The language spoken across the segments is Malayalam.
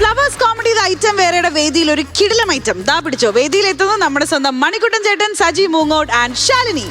ഫ്ലവേഴ്സ് കോമഡി ഐറ്റം വേറെയുടെ വേദിയിൽ ഒരു കിടിലം ഐറ്റം ദാ പിടിച്ചോ. വേദിയിൽ എത്തുന്നു നമ്മുടെ സ്വന്തം മണിക്കുട്ടൻ ചേട്ടൻ, സജി മൂങ്ങോട് ആൻഡ് ശാലിനി.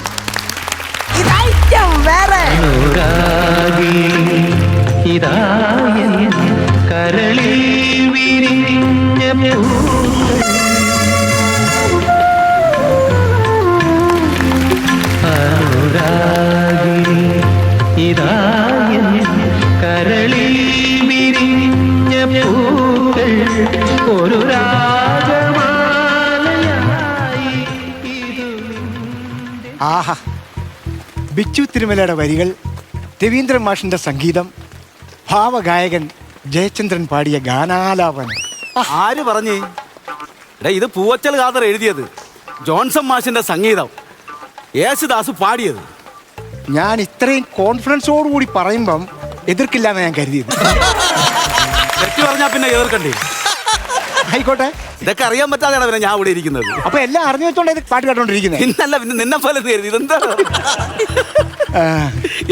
ആഹാ, ബിച്ചു തിരുമലയുടെ വരികൾ, രവീന്ദ്രൻ മാഷിന്റെ സംഗീതം, ഭാവഗായകൻ ജയചന്ദ്രൻ പാടിയ ഗാനാലാപനം. ആര് പറഞ്ഞേ? ഇത് പൂവച്ചൽ ഖാദർ എഴുതിയത്, ജോൺസൺ മാഷിന്റെ സംഗീതം, യേശുദാസ് പാടിയത്. ഞാൻ ഇത്രയും കോൺഫിഡൻസോടുകൂടി പറയുമ്പം എതിർക്കില്ലാന്ന് ഞാൻ കരുതിയത്. തെറ്റി പറഞ്ഞാ പിന്നെ എതിർക്കണ്ടേ? ആയിക്കോട്ടെ, ഇതൊക്കെ അറിയാൻ പറ്റാതെയാണ് പിന്നെ ഞാൻ ഇവിടെ ഇരിക്കുന്നത്. അപ്പൊ എല്ലാം അറിഞ്ഞു വെച്ചോണ്ട് ഇത് പാട്ട് കേട്ടോണ്ടിരിക്കുന്നത്. ഇന്നല്ല, പിന്നെ നിന്നെ പോലെ കരുതി. ഇതെന്താ?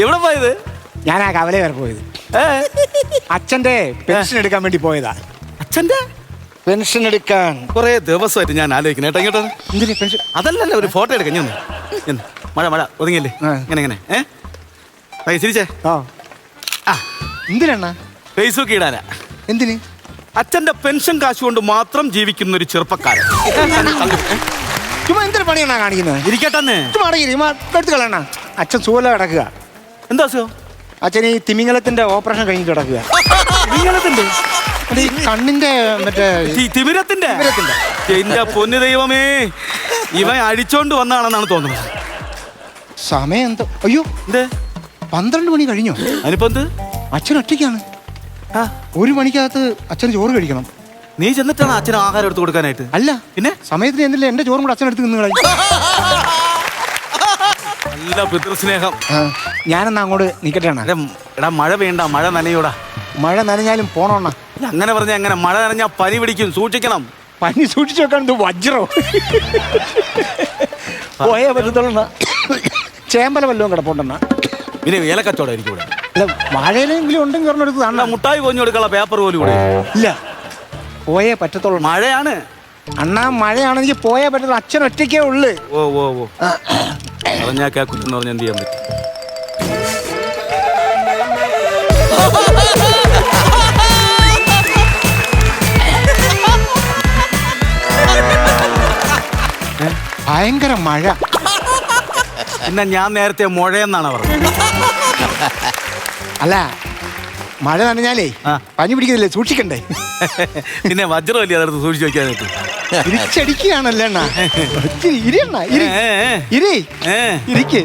എവിടെ പോയത്? ഞാൻ ആ കവല വരെ പോയത് അച്ഛന്റെ പെൻഷൻ എടുക്കാൻ വേണ്ടി പോയതാ. അച്ഛന്റെ പെൻഷൻ എടുക്കാൻ കുറെ ദിവസമായിട്ട് ഞാൻ ആലോചിക്കണം. കേട്ടോ ഇങ്ങോട്ട്. എന്തിനാ പെൻഷൻ? അതല്ലല്ലോ, ഒരു ഫോട്ടോ എടുക്കാം. ഞാൻ മഴ മഴ ഒതുങ്ങിയല്ലേ? ഇങ്ങനെ ചിരിച്ചേ. എന്തിനാ? ഫേസ്ബുക്ക് ഇടാനാ. എന്തിന്? അച്ഛന്റെ പെൻഷൻ കാശ് കൊണ്ട് മാത്രം ജീവിക്കുന്ന ഒരു ചെറുപ്പക്കാരൻ. ചുമ്മാ എന്തൊരു പണിയാണോ കാണിക്കുന്നത്? ഇരിക്കട്ടെ, എടുത്ത് കളയണ. അച്ഛൻ സുഖല കിടക്കുക. എന്താ അസുഖം? അച്ഛൻ ഈ തിമിംഗലത്തിന്റെ ഓപ്പറേഷൻ കഴിഞ്ഞിട്ട് കിടക്കുക. തിമിംഗലത്തിന്റെ? ഈ കണ്ണിന്റെ മറ്റേ തിമിരത്തിന്റെ. എന്റെ പൊന്നു ദൈവമേ, ഇവൻ അടിച്ചോണ്ട് വന്നാണെന്നാണ് തോന്നുന്നത്. സമയം എന്തോ? അയ്യോ, എന്തേ 12 മണി കഴിഞ്ഞോ? അതിനിപ്പോ എന്ത്? അച്ഛൻ ഒറ്റയ്ക്കാണ്. 1 മണിക്കകത്ത് അച്ഛന് ചോറ് കഴിക്കണം. നീ ചെന്നിട്ടാണ് അച്ഛന് ആഹാരം എടുത്ത് കൊടുക്കാനായിട്ട്? അല്ല, പിന്നെ സമയത്തിന് എന്നില്ല. എന്റെ ചോറും കൂടെ അച്ഛനെടുത്ത് നിന്ന് കളയും. നല്ല പിതൃസ്നേഹം. ഞാനെന്നാ അങ്ങോട്ട് നിക്കട്ടെ. എടാ, മഴ വേണ്ട, മഴ നനയൂടാ. മഴ നനഞ്ഞാലും പോണോണ്ണ. അങ്ങനെ പറഞ്ഞ എങ്ങനെ? മഴ നനഞ്ഞാ പനി പിടിക്കും, സൂക്ഷിക്കണം. പനി സൂക്ഷിച്ചു വെക്കാൻ വജ്രോ പോയേ പറ്റത്തുള്ള. ചേമ്പല വല്ലതും കിടപ്പുണ്ടെണ്ണ. പിന്നെ ഏലക്കച്ചവടം ആയിരിക്കും ഇവിടെ. അല്ല, വാഴയിലെങ്കിലും ഉണ്ടെങ്കിൽ ഒരെണ്ണെടുത്ത് തന്നെ. മുട്ടായി കൊഞ്ഞു കൊടുക്കാനുള്ള പേപ്പർ പോലും ഇവിടെ ഇല്ല. പോയേ പറ്റത്തുള്ളൂ. മഴയാണ് അണ്ണാ, മഴയാണെങ്കിൽ പോയേ പറ്റത്തുള്ളൂ. അച്ഛൻ ഒറ്റയ്ക്കേ ഉള്ളു. ഓ പറഞ്ഞാ കേൾക്കുമെന്ന് പറഞ്ഞാൽ എന്ത് ചെയ്യാൻ പറ്റും? ഭയങ്കര മഴ. പിന്നെ ഞാൻ നേരത്തെ മുഴയെന്നാണ് പറഞ്ഞത്. അല്ല, മഴ നനഞ്ഞാലേ പനി പിടിക്കുന്നില്ലേ, സൂക്ഷിക്കണ്ടേ? പിന്നെ വജ്രമല്ലേ അതെടുത്ത് സൂക്ഷിച്ചു വെക്കാനായിട്ട്? തിരിച്ചടിക്കുകയാണല്ലേ അണ്ണാ. ഇരിക്ക്.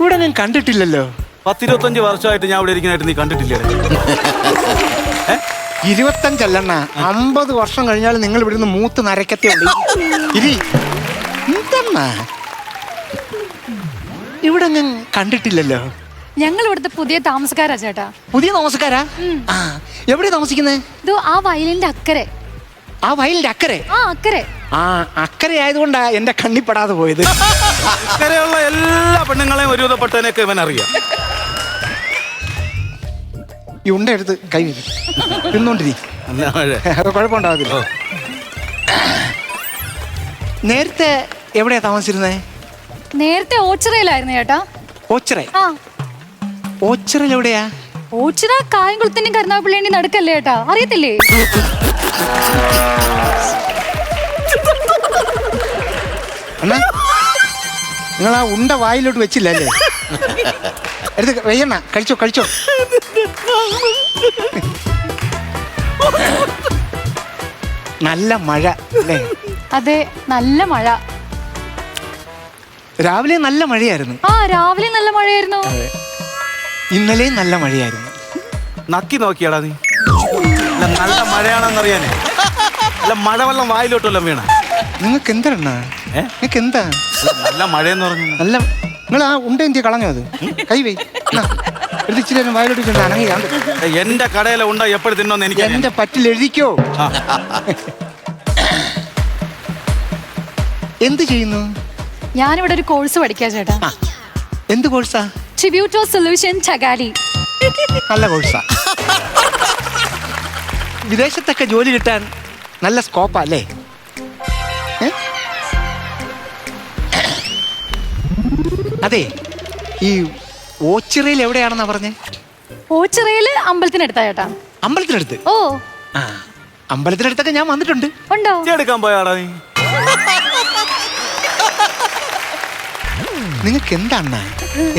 ഇവിടെ ഞാൻ കണ്ടിട്ടില്ലല്ലോ. 10-25 വർഷമായിട്ട് ഞാൻ ഇവിടെ ഇരിക്കുന്നതായിട്ട് നീ കണ്ടിട്ടില്ലേ? 25 അല്ലണ്ണ, 50 വർഷം കഴിഞ്ഞാൽ നിങ്ങൾ ഇവിടെ നിന്ന് മൂത്ത് നരക്കത്തേ ഉണ്ട്. എന്താ ഇവിടെ ഞാൻ കണ്ടിട്ടില്ലല്ലോ. ഞങ്ങൾ ഇവിടുത്തെ പുതിയ താമസക്കാരാ ചേട്ടാ. പുതിയ താമസക്കാരാ? എവിടെ താമസിക്കുന്നേ? ഇത് ആ വയലിന്റെ അക്കരെ. ആ വയലിന്റെ അക്കരെ? അക്കരെ. അക്കരെ ആയതുകൊണ്ടാ എന്റെ കണ്ണിപ്പെടാതെ പോയത്. അക്കരെയുള്ള എല്ലാ പെണ്ണുങ്ങളെയും ഒരുവിധപ്പെട്ടതിനൊക്കെ ഇവൻ അറിയാം. ഈ ഉണ്ട എടുത്ത് കൈ തിന്നോണ്ടിരി, കുഴപ്പമുണ്ടാകത്തില്ല. നേരത്തെ എവിടെയാ താമസിച്ചിരുന്നേ? നേരത്തെ ഓച്ചിറയിലായിരുന്നു ചേട്ടാ. ഓച്ചിറ? ഓച്ചിറയിൽ എവിടെയാ? ഓച്ചിറ കായംകുളത്തിന്റെയും കരുനാഗപ്പള്ളിന്റെയും നടുക്കല്ലേ ചേട്ടാ, അറിയത്തില്ലേ? അണ്ണാ, നിങ്ങൾ ആ ഉണ്ട വായിലോട്ട് വെച്ചില്ലല്ലേ? എടുത്ത് വെയ്യണ്ണ, കഴിച്ചോ. നല്ല മഴ അല്ലേ? അതെ, നല്ല മഴ. രാവിലെ നല്ല മഴയായിരുന്നു. രാവിലെ നല്ല മഴയായിരുന്നു. ഇന്നലെയും നല്ല മഴയായിരുന്നു. നക്കി നോക്കിയാടാ നീ? നല്ല മഴയാണെന്നറിയാനേ. അല്ല, മഴവെള്ളം വായിലോട്ടെല്ലാം വീണ. നിങ്ങൾക്ക് എന്താണ്? നിങ്ങൾക്ക് എന്താ നല്ല മഴയെന്ന് പറഞ്ഞു? നല്ല, നിങ്ങൾ ആ ഉണ്ട എന്തിയാ കളഞ്ഞോ? അത് കൈ വേ, ഇച്ചിരി വായിലോട്ട് അനങ്ങി. എന്റെ കടയിലെ ഉണ്ട എപ്പോഴും തിന്നോന്ന് എനിക്ക് എന്റെ പറ്റിൽ എഴുതിക്കോ. എന്ത് ചെയ്യുന്നു? ഞാനിവിടെ ഒരു കോഴ്സ് പഠിക്കാ ചേട്ടാ. എന്ത് കോഴ്സാ? Distributor solution ചകാലി. നല്ല കോഴ്സാ. വിദേശത്തൊക്കെ ജോലി കിട്ടാൻ നല്ല സ്കോപ്പാ അല്ലേ? അതെ, ഈ ഓച്ചിറയിൽ എവിടെയാണെന്നാ പറഞ്ഞേ? ഓച്ചിറയില് അമ്പലത്തിനടുത്താ ചേട്ടാ. അമ്പലത്തിനടുത്ത്? ഓ ആ, അമ്പലത്തിനടുത്തൊക്കെ ഞാൻ വന്നിട്ടുണ്ട്. ഉണ്ടോ? എടുക്കാൻ പോയാടാ നീ? നിങ്ങൾക്ക് എന്താണ്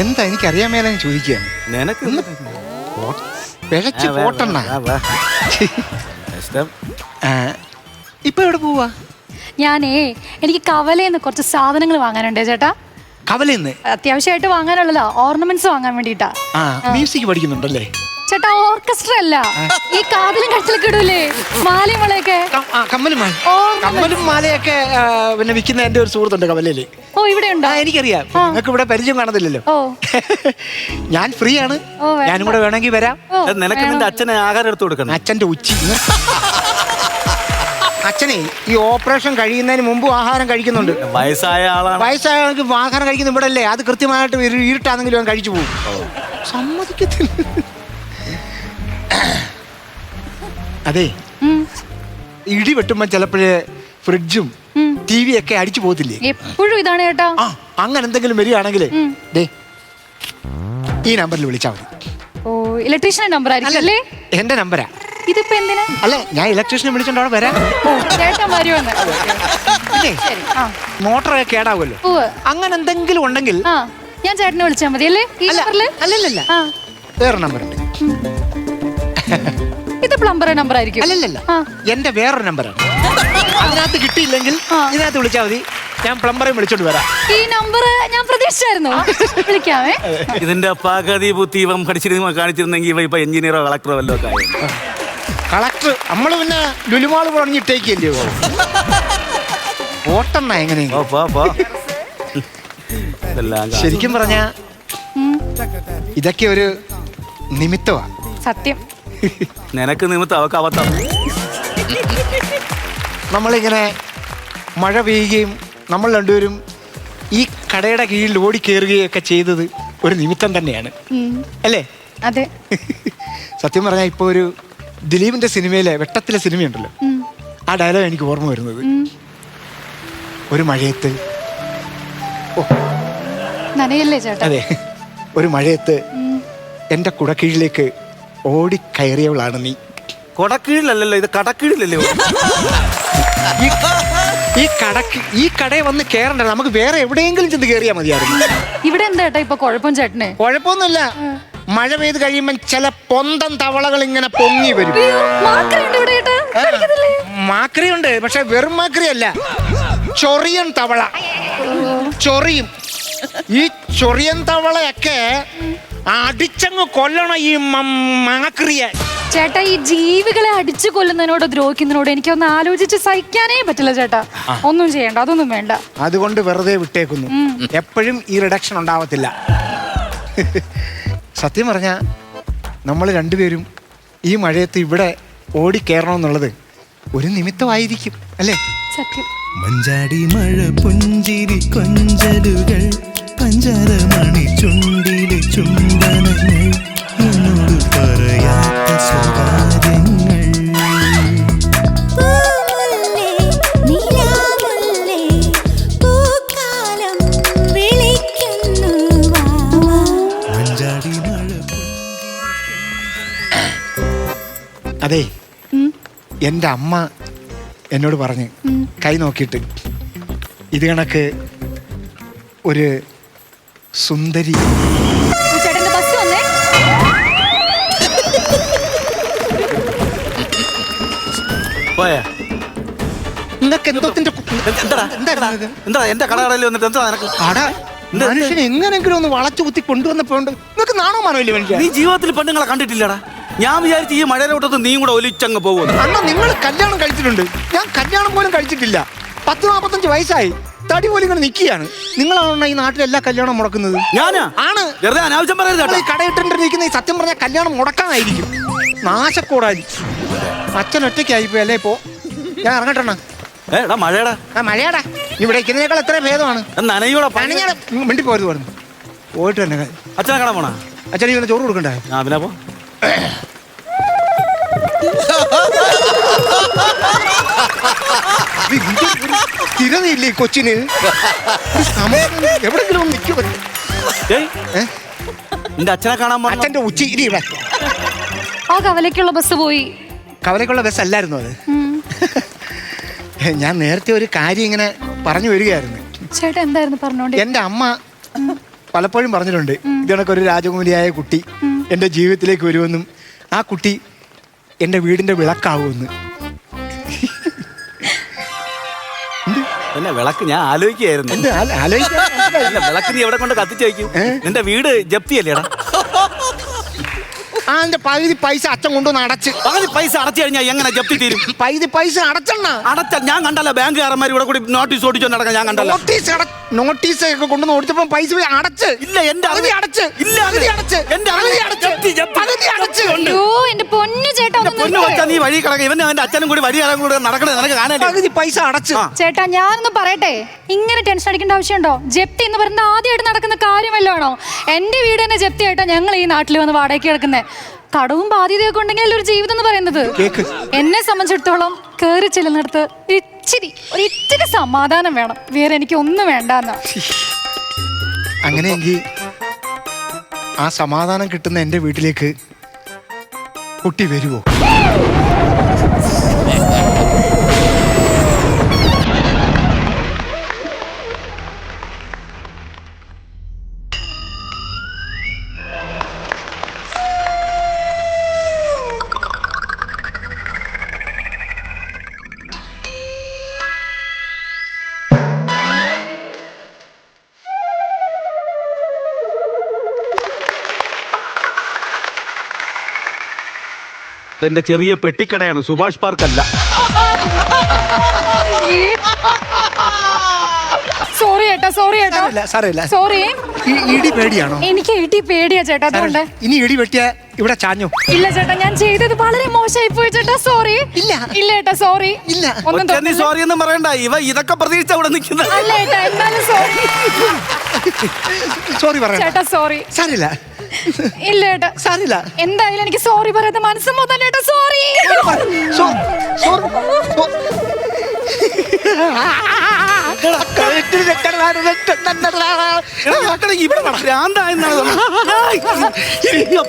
എന്താ എനിക്ക് അറിയാൻ മേലെ ചോദിക്കുകയാണ്. നിനക്ക് പിഴച്ച് പോട്ടണ്ണ. ഇഷ്ടം. ഇപ്പൊ എവിടെ പോവാ? ഞാനേ എനിക്ക് കവലയിൽ കുറച്ച് സാധനങ്ങൾ വാങ്ങാനുണ്ടേ ചേട്ടാ. കവലയിന്ന് അത്യാവശ്യമായിട്ട് വാങ്ങാനുള്ളതാ, ഓർണമെന്റ്സ് വാങ്ങാൻ വേണ്ടിട്ടാ. മ്യൂസിക് പഠിക്കുന്നുണ്ടല്ലേ ചേട്ടാ? ഓർക്കസ്ട്ര അല്ല, ഈ കാതിലും കഴുത്തിലൊക്കെ ഇടൂലേ മാലയും വളയൊക്കെ. കമ്മലും മാലയൊക്കെ പിന്നെ വിൽക്കുന്ന എന്റെ ഒരു സുഹൃത്തുണ്ട് കവലയില്. ഓ, ഇവിടെ ഉണ്ടോ? എനിക്കറിയാം. നിങ്ങൾക്ക് ഇവിടെ പരിചയം കാണത്തില്ലല്ലോ. ഓ, ഞാൻ ഫ്രീ ആണ്, ഞാനും കൂടെ വേണമെങ്കിൽ വരാം. നിനക്ക് നിന്റെ അച്ഛനെ ആഹാരം എടുത്തു കൊടുക്കണം. അച്ഛന്റെ ഉച്ചി. അച്ഛനെ ഈ ഓപ്പറേഷൻ കഴിയുന്നതിന് മുമ്പ് ആഹാരം കഴിക്കുന്നുണ്ട്. വയസ്സായ ആളാണ്. വയസ്സായ ആൾക്ക് ആഹാരം കഴിക്കുന്ന ഇവിടെ അല്ലേ, അത് കൃത്യമായിട്ട് ഇരുട്ടാണെങ്കിലും അവൻ കഴിച്ചു പോകും. സമ്മതിക്കത്തില്ല. അതെ, ഇടി വെട്ടുമ്പോ ചിലപ്പോഴേ ഫ്രിഡ്ജും ടി വി ഒക്കെ അടിച്ചു പോകത്തില്ലേ? എപ്പോഴും ഇതാണ് ചേട്ടാ. അങ്ങനെ എന്തെങ്കിലും വരികയാണെങ്കിൽ ഈ നമ്പറിൽ വിളിച്ചാൽ മതി. ഓ, ഇലക്ട്രീഷ്യൻ നമ്പർ ആയിരിക്കും അല്ലേ? എന്റെ നമ്പരാ. ഇതിപ്പോ എന്തിനാ? അല്ല, ഞാൻ ഇലക്ട്രീഷ്യനെ വിളിച്ചോണ്ട് അവിടെ വരാം. ചേട്ടൻ വരുമെന്ന്. മോട്ടറൊക്കെ കേടാവുമല്ലോ. അങ്ങനെ എന്തെങ്കിലും ഉണ്ടെങ്കിൽ ഞാൻ ചേട്ടനെ വിളിച്ചാൽ മതി അല്ലേ? ഈ നമ്പറില്? അല്ലല്ല, വേറെ നമ്പറുണ്ട്. ഇത് പ്ലംബർ നമ്പർ ആയിരിക്കും. അല്ലല്ല, എന്റെ വേറൊരു നമ്പറാണ്. അതിനകത്ത് കിട്ടിയില്ലെങ്കിൽ ഇതിനകത്ത് വിളിച്ചാൽ മതി, ഞാൻ പ്ലംബറെ വിളിച്ചോണ്ട് വരാം. ഈ നമ്പർ ഞാൻ പ്രതീക്ഷിച്ചായിരുന്നു. വിളിക്കാമേ. ഇതിന്റെ പകുതി ബുദ്ധി ഇവൻ പഠിച്ചിരുന്ന കാണിച്ചിരുന്നെങ്കിൽ ഇവ ഇപ്പൊ എഞ്ചിനീയറോ കളക്ടറോ വല്ലോ ഒക്കെ ആയി. കളക്ടർ നമ്മള് പിന്നെ ലുലുമാള് പറഞ്ഞിട്ടേക്കല്ലേ ഓട്ടെണ്ണ എങ്ങനെയെങ്കിലും. ശരിക്കും പറഞ്ഞ ഇതൊക്കെ ഒരു നിമിത്തമാ. സത്യം. നിനക്ക് നിമിത്തം, അവക്ക് അബദ്ധം. നമ്മളിങ്ങനെ മഴ പെയ്യുകയും നമ്മൾ രണ്ടുപേരും ഈ കടയുടെ കീഴിൽ ഓടിക്കേറുകയൊക്കെ ചെയ്തത് ഒരു നിമിത്തം തന്നെയാണ് അല്ലേ? അതെ. സത്യം പറഞ്ഞാൽ ഇപ്പോൾ ഒരു ദിലീപിന്റെ സിനിമയിലെ വെട്ടത്തിലെ സിനിമയുണ്ടല്ലോ, ആ ഡയലോഗ് എനിക്ക് ഓർമ്മ വരുന്നത്. ഒരു മഴയത്ത്, നനയല്ലേ ചേട്ടാ? അതെ, ഒരു മഴയത്ത് എന്റെ കുടക്കീഴിലേക്ക് ഓടിക്കയറിയവളാണ് നീ. കൊടക്കീഴിലല്ലോ, ഇത് കടക്കീഴിലല്ലേ? ഈ കടയിൽ വന്ന് കേറണ്ട, നമുക്ക് വേറെ എവിടെയെങ്കിലും ചെന്ന് കേറിയാൽ മതിയായിരുന്നു. ഇവിടെ എന്താ ചേട്ടാ ഇപ്പൊ കുഴപ്പം? ചേട്ടനെ കുഴപ്പമൊന്നുമില്ല. മഴ പെയ്ത് കഴിയുമ്പോൾ ചില പൊന്തം തവളകൾ ഇങ്ങനെ പൊങ്ങി വരും. മാക്രിയുണ്ട്, പക്ഷെ വെറും മാക്രി അല്ല, ചൊറിയൻ തവള. ചൊറിയും. ഈ ചൊറിയൻ തവളയൊക്കെ അടിച്ചങ്ങ് കൊല്ലണം ഈ മാക്രിയെ. ചേട്ടാ, ഈ ജീവികളെ അടിച്ചു കൊല്ലുന്നതിനോട് ദ്രോഹിക്കുന്നതിനോട് എനിക്കൊന്ന് ആലോചിച്ച് സഹിക്കാനേ പറ്റില്ല ചേട്ടാ. ഒന്നും ചെയ്യണ്ട, അതൊന്നും വേണ്ട. അതുകൊണ്ട് വെറുതെ വിട്ടേക്കുന്നു. എപ്പോഴും ഈ റിഡക്ഷൻ ഉണ്ടാവത്തില്ല. സത്യം പറഞ്ഞ നമ്മൾ രണ്ടുപേരും ഈ മഴയത്ത് ഇവിടെ ഓടിക്കയറണമെന്നുള്ളത് ഒരു നിമിത്തമായിരിക്കും അല്ലേ? സത്യം. മഞ്ചാടി മഴ പുഞ്ചിരി കൊഞ്ചലുകൾ പഞ്ചരമണി ചുണ്ടിലെ ചുംബനങ്ങൾ എന്നോട് പറയാത്ത സ്വകാര്യങ്ങൾ. അതെ, എൻ്റെ അമ്മ എന്നോട് പറഞ്ഞ് കൈ നോക്കിയിട്ട് ഇത് കണക്ക് ഒരു സുന്ദരി. ചേട്ടന്റെ ബസ് വന്നേ. പോയാ നിങ്ങൾക്ക് എന്തോത്തിന്റെ എന്താ എന്റെ കടകളിൽ വന്നിട്ട് എന്താ നിനക്ക്? മനുഷ്യൻ എങ്ങനെങ്കിലും ഒന്ന് വളച്ചു കുത്തി കൊണ്ടുവന്നപ്പോ നിങ്ങൾക്ക് നാണോ മാനമില്ല മനുഷ്യ? നീ ജീവിതത്തിൽ പെണ്ണുങ്ങളെ കണ്ടിട്ടില്ലടാ. ഞാൻ വിചാരിച്ചു ഈ മഴയിലോട്ടത്ത് നീ കൂടെ ഒലിച്ചങ്ങ് പോകുന്നു. അണ്ണാ, നിങ്ങൾ കല്യാണം കഴിച്ചിട്ടുണ്ട്, ഞാൻ കല്യാണം പോലും കഴിച്ചിട്ടില്ല. 40-45 വയസ്സായി, തടി പോലും ഇങ്ങനെ നിൽക്കുകയാണ്. നിങ്ങളാണ് ഈ നാട്ടിൽ എല്ലാ കല്യാണം മുടക്കുന്നത്. ഞാനാ? ആണ്. വെറുതെ അനാവശ്യം പറയരുത്. കടയിട്ടിരിക്കുന്ന ഈ സത്യം പറഞ്ഞാൽ കല്യാണം മുടക്കാനായിരിക്കും. നാശക്കൂടായിരിക്കും. അച്ഛൻ ഒറ്റയ്ക്കായിപ്പോയി അല്ലേ? ഇപ്പോ ഞാൻ ഇറങ്ങട്ടെണ്ണ. മഴയടാ. മഴയാടാ. ഇവിടെ ഇരിക്കുന്നതിനേക്കാൾ എത്ര ഭേദമാണ്. നനയോടാ. മിണ്ടി പോരുത് പറഞ്ഞു. പോയിട്ട് തന്നെ അച്ഛനെ കാണാൻ പോണാ? അച്ഛനെ ഇങ്ങനെ ചോറ് കൊടുക്കണ്ടേ? ആ പിന്നെ പോ. സ്ഥിരതയില്ലേ കൊച്ചിന്? എവിടെങ്കിലും നിൽക്കും. നിന്റെ അച്ഛനെ കാണാൻ പോണ അച്ഛൻ്റെ ഉച്ച ഇനി ഇവിടെ ആ കവലയ്ക്കുള്ള ബസ് പോയി. കവലക്കുള്ള ബസ് അല്ലായിരുന്നു അത്. ഞാൻ നേരത്തെ ഒരു കാര്യം ഇങ്ങനെ പറഞ്ഞു വരികയായിരുന്നു. ചേട്ടാ എന്തായിരുന്നു പറഞ്ഞോണ്ട്? എൻ്റെ അമ്മ പലപ്പോഴും പറഞ്ഞിട്ടുണ്ട് ഇതണക്കൊരു രാജകുമാരിയായ കുട്ടി എൻ്റെ ജീവിതത്തിലേക്ക് വരുമെന്നും ആ കുട്ടി എൻ്റെ വീടിൻ്റെ വിളക്കാവുമെന്ന്. പിന്നെ വിളക്ക് ഞാൻ ആലോചിക്കുകയായിരുന്നു. വിളക്ക് നീ എവിടെ കൊണ്ട് കത്തിച്ച് വയ്ക്കും? നിന്റെ വീട് ജപ്തിയല്ലേടാ? ആ എന്റെ പകുതി പൈസ അച്ഛൻ കൊണ്ടുവന്ന് അടച്ച്. പകുതി പൈസ അടച്ചു കഴിഞ്ഞാൽ എങ്ങനെ ജപ്തി തീരും? പകുതി പൈസ അടച്ചെണ്ണ അടച്ച ഞാൻ കണ്ടല്ലോ. ബാങ്കുകാരന്മാർ ഇവിടെ കൂടി നോട്ടീസ് ഓടിച്ചോ നടക്കാൻ ഞാൻ കണ്ടല്ലോ. നോട്ടീസ് ഒക്കെ കൊണ്ടുവന്ന് ഓടിച്ചപ്പോ പൈസ അടച്ച്. ഇല്ല എന്റെ പകുതി അടച്ച്. ഇല്ല അടച്ച്. എന്റെ പകുതി അടച്ച്. അയ്യോ എന്റെ പൊന്നു ചേട്ടാ ഒന്ന് പൊന്നു നിർത്ത്. വെച്ചാ നീ വഴി കിടക്കുക. ഇവന്റെ അവന്റെ അച്ഛനും കൂടി വഴി കൂടെ നടക്കണേ നിനക്ക് കാണാൻ. പകുതി പൈസ അടച്ച്. ചേട്ടാ ഞാനൊന്ന് പറയട്ടെ, ഇങ്ങനെ ടെൻഷൻ അടിക്കേണ്ട ആവശ്യമുണ്ടോ? ജപ്തി എന്ന് പറയുന്നത് ആദ്യമായിട്ട് നടക്കുന്ന കാര്യമല്ലാണോ? എന്റെ വീട് തന്നെ ജപ്തി ആയിട്ടാ ഞങ്ങൾ ഈ നാട്ടിൽ വന്ന് വാടകയ്ക്ക് കിടക്കുന്നത്. കടവും ബാധ്യതയൊക്കെ ഉണ്ടെങ്കിൽ ഒരു ജീവിതം എന്ന് പറയുന്നത്. എന്നെ സംബന്ധിച്ചിടത്തോളം കേറി ചെല്ലുന്നിടത്ത് ഒരിച്ചിരി സമാധാനം വേണം. വേറെ എനിക്ക് ഒന്നും വേണ്ടെന്നാ. അങ്ങനെയെങ്കിൽ ആ സമാധാനം കിട്ടുന്ന എൻ്റെ വീട്ടിലേക്ക് കുട്ടി വരുമോ? എന്റെ ചെറിയ പെട്ടിക്കടയാണ്, സുഭാഷ് പാർക്ക് അല്ല. സോറി ചേട്ടാ, സോറി ചേട്ടാ, സാരമില്ല. സോറി. ഇടി പേടിയാണോ? എനിക്ക് ഇടി പേടിയാ ചേട്ടാ, അതുകൊണ്ട്. ഇനി ഇടി വെട്ടിയ ഇവിടെ ചാഞ്ഞോ? ഇല്ല ചേട്ടാ, ഞാൻ ചെയ്തത് വളരെ മോശമായി പോയി ചേട്ടാ, സോറി. ഇല്ല ചേട്ടാ, സോറി. ഇല്ല നീ സോറി ഒന്നും പറയണ്ട. ഇതൊക്കെ പ്രതീക്ഷിച്ച അവിടെ നിൽക്കുന്നത്. അല്ല ചേട്ടാ, എന്നാലും സോറി. സോറി പറ ചേട്ടാ, സോറി. സാരില്ല. ഇല്ല ചേട്ടാ, സാരില്ല. എന്തായാലും എനിക്ക് സോറി പറയാത്ത മനസ്സ് മുതൽ ചേട്ടാ, സോറി.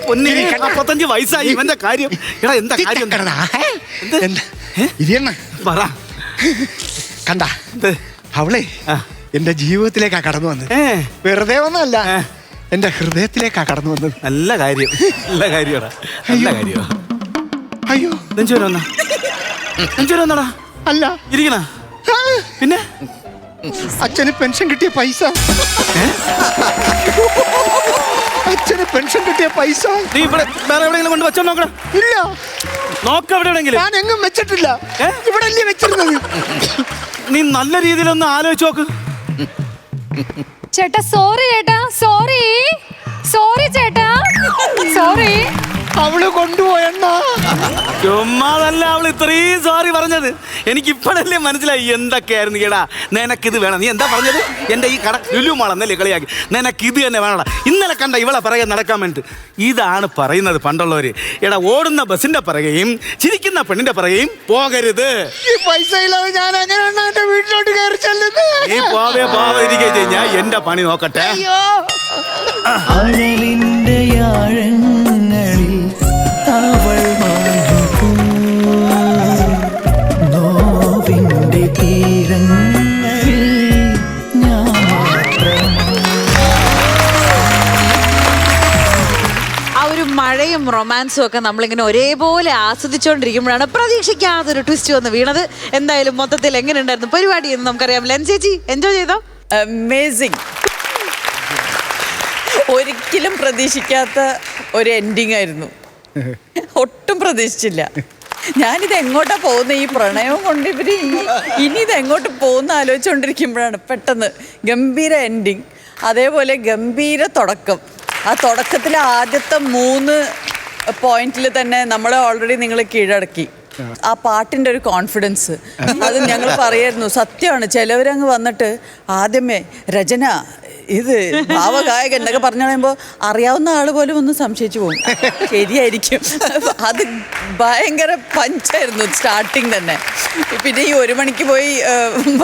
പൊന്നിന് വയസ്സായി ഇവന്റെ കാര്യം. എടാ എന്താ കാര്യം? കണ്ട അവളെ എന്റെ ജീവിതത്തിലേക്കാ കടന്നു വന്നത്. വെറുതെ ഒന്നല്ല, എന്റെ ഹൃദയത്തിലേക്കാ കടന്നു വന്നത്. നല്ല കാര്യം, നല്ല കാര്യമാ, നല്ല കാര്യമാ. അയ്യോ നെഞ്ചൂര് വന്നാ, നെഞ്ചൂര് വന്നാടാ. അല്ല ഇരിക്കണ. പിന്നെ അച്ഛന് പെൻഷൻ കിട്ടിയ പൈസ, അച്ഛന് പെൻഷൻ കിട്ടിയ പൈസ നീ ഇവിടെ വേറെ എവിടെയെങ്കിലും കൊണ്ട് വെച്ചോ നോക്കണം. ഇല്ല, നോക്ക എവിടെയെങ്കിലും. ഞാൻ എങ്ങും വെച്ചിട്ടില്ല, ഇവിടെ അല്ലേ വെച്ചിരുന്നത്. നീ നല്ല രീതിയിലൊന്ന് ആലോചിച്ച് നോക്ക്. ചേട്ടാ സോറി ചേട്ടാ, സോറി സോറി ചേട്ടാ, സോറി. അവള് കൊണ്ടുപോയെണ്ണ. ചുമ്മാതല്ല അവള് ഇത്രയും സോറി പറഞ്ഞത്. എനിക്ക് ഇപ്പോഴല്ലേ മനസ്സിലായി എന്തൊക്കെയായിരുന്നു. കേടാ നിനക്കിത് വേണം. നീ എന്താ പറഞ്ഞത്? എൻ്റെ ഈ കട ലുലുമാളെന്നല്ലേ കളിയാക്കി. നിനക്കിത് തന്നെ വേണടാ. ഇന്നലെ കണ്ട ഇവളെ പിറകെ നടക്കാൻ വേണ്ടിട്ട് ഇതാണ് പറയുന്നത് പണ്ടുള്ളവര്. എടാ ഓടുന്ന ബസിന്റെ പിറകെയും ചിരിക്കുന്ന പെണ്ണിന്റെ പിറകെയും പോകരുത്. ഈ പൈസ ഇല്ലാതെ ഞാൻ എങ്ങനെയാണ് എന്റെ വീട്ടിലോട്ട് കയറി ചെല്ലുന്നത്? നീ പോവാതിരിക്കുകയും ചെയ്യും. ഞാൻ എന്റെ പണി നോക്കട്ടെ. അഴലിന്റെ ആഴങ്ങളിൽ അവൾ നോവിന്റെ തീരങ്ങളിൽ ഞാൻ മാത്രം. ആ ഒരു മഴയും റൊമാൻസും ഒക്കെ നമ്മളിങ്ങനെ ഒരേപോലെ ആസ്വദിച്ചുകൊണ്ടിരിക്കുമ്പോഴാണ് പ്രതീക്ഷിക്കാതൊരു ട്വിസ്റ്റ് വന്ന് വീണത്. എന്തായാലും മൊത്തത്തിൽ എങ്ങനെ ഉണ്ടായിരുന്നു പരിപാടി എന്ന് നമുക്കറിയാം. ലെൻ ചേച്ചി എൻജോയ് ചെയ്തോ? അമേസിങ്. ഒരിക്കലും പ്രതീക്ഷിക്കാത്ത ഒരു എൻഡിങ് ആയിരുന്നു. ഒട്ടും പ്രതീക്ഷിച്ചില്ല. ഞാനിത് എങ്ങോട്ടാ പോകുന്ന ഈ പ്രണയവും കൊണ്ട് ഇവര് ഇനി ഇത് എങ്ങോട്ട് പോകുന്ന ആലോചിച്ചുകൊണ്ടിരിക്കുമ്പോഴാണ് പെട്ടെന്ന് ഗംഭീര എൻഡിങ്, അതേപോലെ ഗംഭീര തുടക്കം. ആ തുടക്കത്തിലെ ആദ്യത്തെ 3 പോയിന്റിൽ തന്നെ നമ്മളെ ഓൾറെഡി നിങ്ങൾ കീഴടക്കി. ആ പാട്ടിൻ്റെ ഒരു കോൺഫിഡൻസ് അത് ഞങ്ങൾ പറയായിരുന്നു. സത്യമാണ്, ചിലവരങ്ങ് വന്നിട്ട് ആദ്യമേ രചന ഇത് ഭാവഗായകൻ എന്നൊക്കെ പറഞ്ഞു കഴിയുമ്പോൾ അറിയാവുന്ന ആൾ പോലും ഒന്ന് സംശയിച്ചു പോകും. ശരിയായിരിക്കും. അത് ഭയങ്കര പഞ്ചായിരുന്നു സ്റ്റാർട്ടിങ് തന്നെ. പിന്നെ ഈ 1 മണിക്ക് പോയി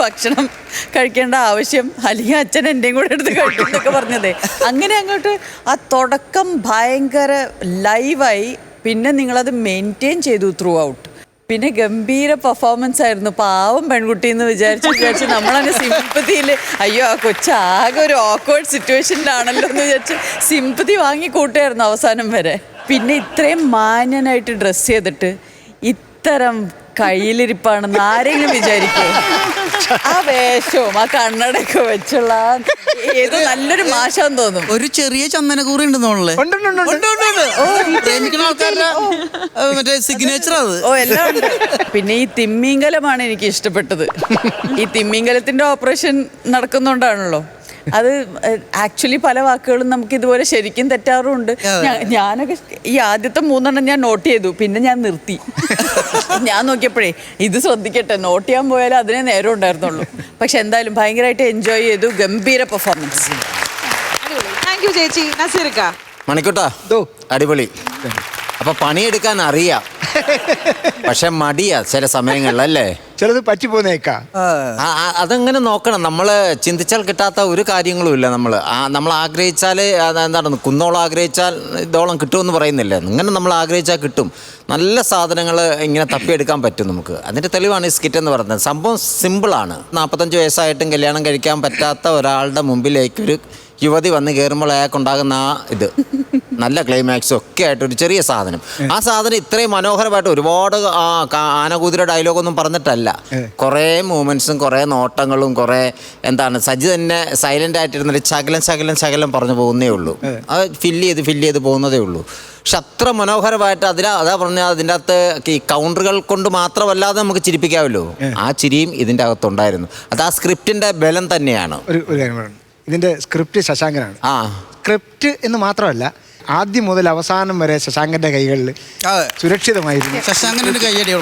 ഭക്ഷണം കഴിക്കേണ്ട ആവശ്യം, അല്ലെങ്കിൽ അച്ഛൻ എൻ്റെയും കൂടെ എടുത്ത് കഴിക്കും എന്നൊക്കെ പറഞ്ഞതേ. അങ്ങനെ അങ്ങോട്ട് ആ തുടക്കം ഭയങ്കര ലൈവായി. പിന്നെ നിങ്ങളത് മെയിൻറ്റെയിൻ ചെയ്തു ത്രൂ ഔട്ട്. പിന്നെ ഗംഭീര പെർഫോമൻസ് ആയിരുന്നു. പാവം പെൺകുട്ടി എന്ന് വിചാരിച്ച് നമ്മളങ്ങ് സിമ്പതിയിൽ, അയ്യോ ആ കൊച്ചാകെ ഒരു ഓക്വേർഡ് സിറ്റുവേഷനിലാണല്ലോ എന്ന് വിചാരിച്ച് സിമ്പതി വാങ്ങി കൂട്ടുമായിരുന്നു അവസാനം വരെ. പിന്നെ ഇത്രയും മാന്യനായിട്ട് ഡ്രസ്സ് ചെയ്തിട്ട് ഇത്തരം കയ്യിലിരിപ്പാണെന്ന് ആരെങ്കിലും വിചാരിക്കും? ആ വേഷവും ആ കണ്ണടയൊക്കെ വെച്ചുള്ള ഏതോ നല്ലൊരു മാഷാന്ന് തോന്നും. ഒരു ചെറിയ ചന്ദനക്കൂറി ഉണ്ട് തോന്നുന്നേ. പ്രേമിക്കുന്ന ആൾക്കാരുടെ മറ്റേ സിഗ്നേച്ചർ അത്. എല്ലാം ഉണ്ട്. പിന്നെ ഈ തിമ്മിങ്കലമാണ് എനിക്ക് ഇഷ്ടപ്പെട്ടത്. ഈ തിമ്മിങ്കലത്തിന്റെ ഓപ്പറേഷൻ നടക്കുന്നുണ്ടാണല്ലോ. അത് ആക്ച്വലി പല വാക്കുകളും നമുക്ക് ഇതുപോലെ ശരിക്കും തെറ്റാറുമുണ്ട്. ഞാനൊക്കെ ഈ ആദ്യത്തെ 3 ഞാൻ നോട്ട് ചെയ്തു, പിന്നെ ഞാൻ നിർത്തി. ഞാൻ നോക്കിയപ്പോഴേ ഇത് ശ്രദ്ധിക്കട്ടെ, നോട്ട് ചെയ്യാൻ പോയാലും അതിനെ നേരം ഉണ്ടായിരുന്നുള്ളൂ. പക്ഷെ എന്തായാലും ഭയങ്കരമായിട്ട് എൻജോയ് ചെയ്തു. ഗംഭീര പെർഫോമൻസ്. താങ്ക് യു ചേച്ചി. നസീർക്ക മണിക്കൂട്ടാ, അടിപൊളി. അപ്പൊ പണിയെടുക്കാൻ അറിയാം, പക്ഷെ മടിയാ ചില സമയങ്ങളിലല്ലേ? ചിലത് പറ്റിപ്പോന്നേക്കാ. അതെങ്ങനെ നോക്കണം? നമ്മൾ ചിന്തിച്ചാൽ കിട്ടാത്ത ഒരു കാര്യങ്ങളും ഇല്ല. നമ്മൾ ആഗ്രഹിച്ചാൽ എന്താണ്, കുന്നോളം ആഗ്രഹിച്ചാൽ ഇതോളം കിട്ടുമെന്ന് പറയുന്നില്ല. ഇങ്ങനെ നമ്മൾ ആഗ്രഹിച്ചാൽ കിട്ടും. നല്ല സാധനങ്ങൾ ഇങ്ങനെ തപ്പിയെടുക്കാൻ പറ്റും നമുക്ക്. അതിൻ്റെ തെളിവാണ് ഈ സ്കിറ്റ് എന്ന് പറയുന്നത്. സംഭവം സിമ്പിളാണ്. 45 വയസ്സായിട്ടും കല്യാണം കഴിക്കാൻ പറ്റാത്ത ഒരാളുടെ മുമ്പിലേക്കൊരു യുവതി വന്ന് കയറുമ്പോൾ അയാൾക്കുണ്ടാകുന്ന ആ ഇത് നല്ല ക്ലൈമാക്സും ഒക്കെ ആയിട്ട് ഒരു ചെറിയ സാധനം. ആ സാധനം ഇത്രയും മനോഹരമായിട്ട് ഒരുപാട് ആനകൂതിര ഡയലോഗൊന്നും പറഞ്ഞിട്ടല്ല. കുറേ മൂമെന്റ്സും കുറേ നോട്ടങ്ങളും കുറേ എന്താണ്, സജി തന്നെ സൈലന്റ് ആയിട്ടിരുന്നിട്ട് ശകലം പറഞ്ഞു പോകുന്നേ ഉള്ളൂ. അത് ഫില്ല് ചെയ്ത് പോകുന്നതേ ഉള്ളൂ. പക്ഷെ അത്ര മനോഹരമായിട്ട് അതാ പറഞ്ഞാൽ അതിൻ്റെ അകത്ത് ഈ കൗണ്ടറുകൾ കൊണ്ട് മാത്രമല്ലാതെ നമുക്ക് ചിരിപ്പിക്കാമല്ലോ. ആ ചിരിയും ഇതിൻ്റെ അകത്തുണ്ടായിരുന്നു. അത് ആ സ്ക്രിപ്റ്റിന്റെ ബലം തന്നെയാണ്. ഒരു കാര്യം പറയണം, ഇതിന്റെ സ്ക്രിപ്റ്റ് ശശാങ്കനാണ്. സ്ക്രിപ്റ്റ് എന്ന് മാത്രമല്ല, ആദ്യം മുതൽ അവസാനം വരെ ശശാങ്കന്റെ കൈകളിൽ സുരക്ഷിതമായിരുന്നു.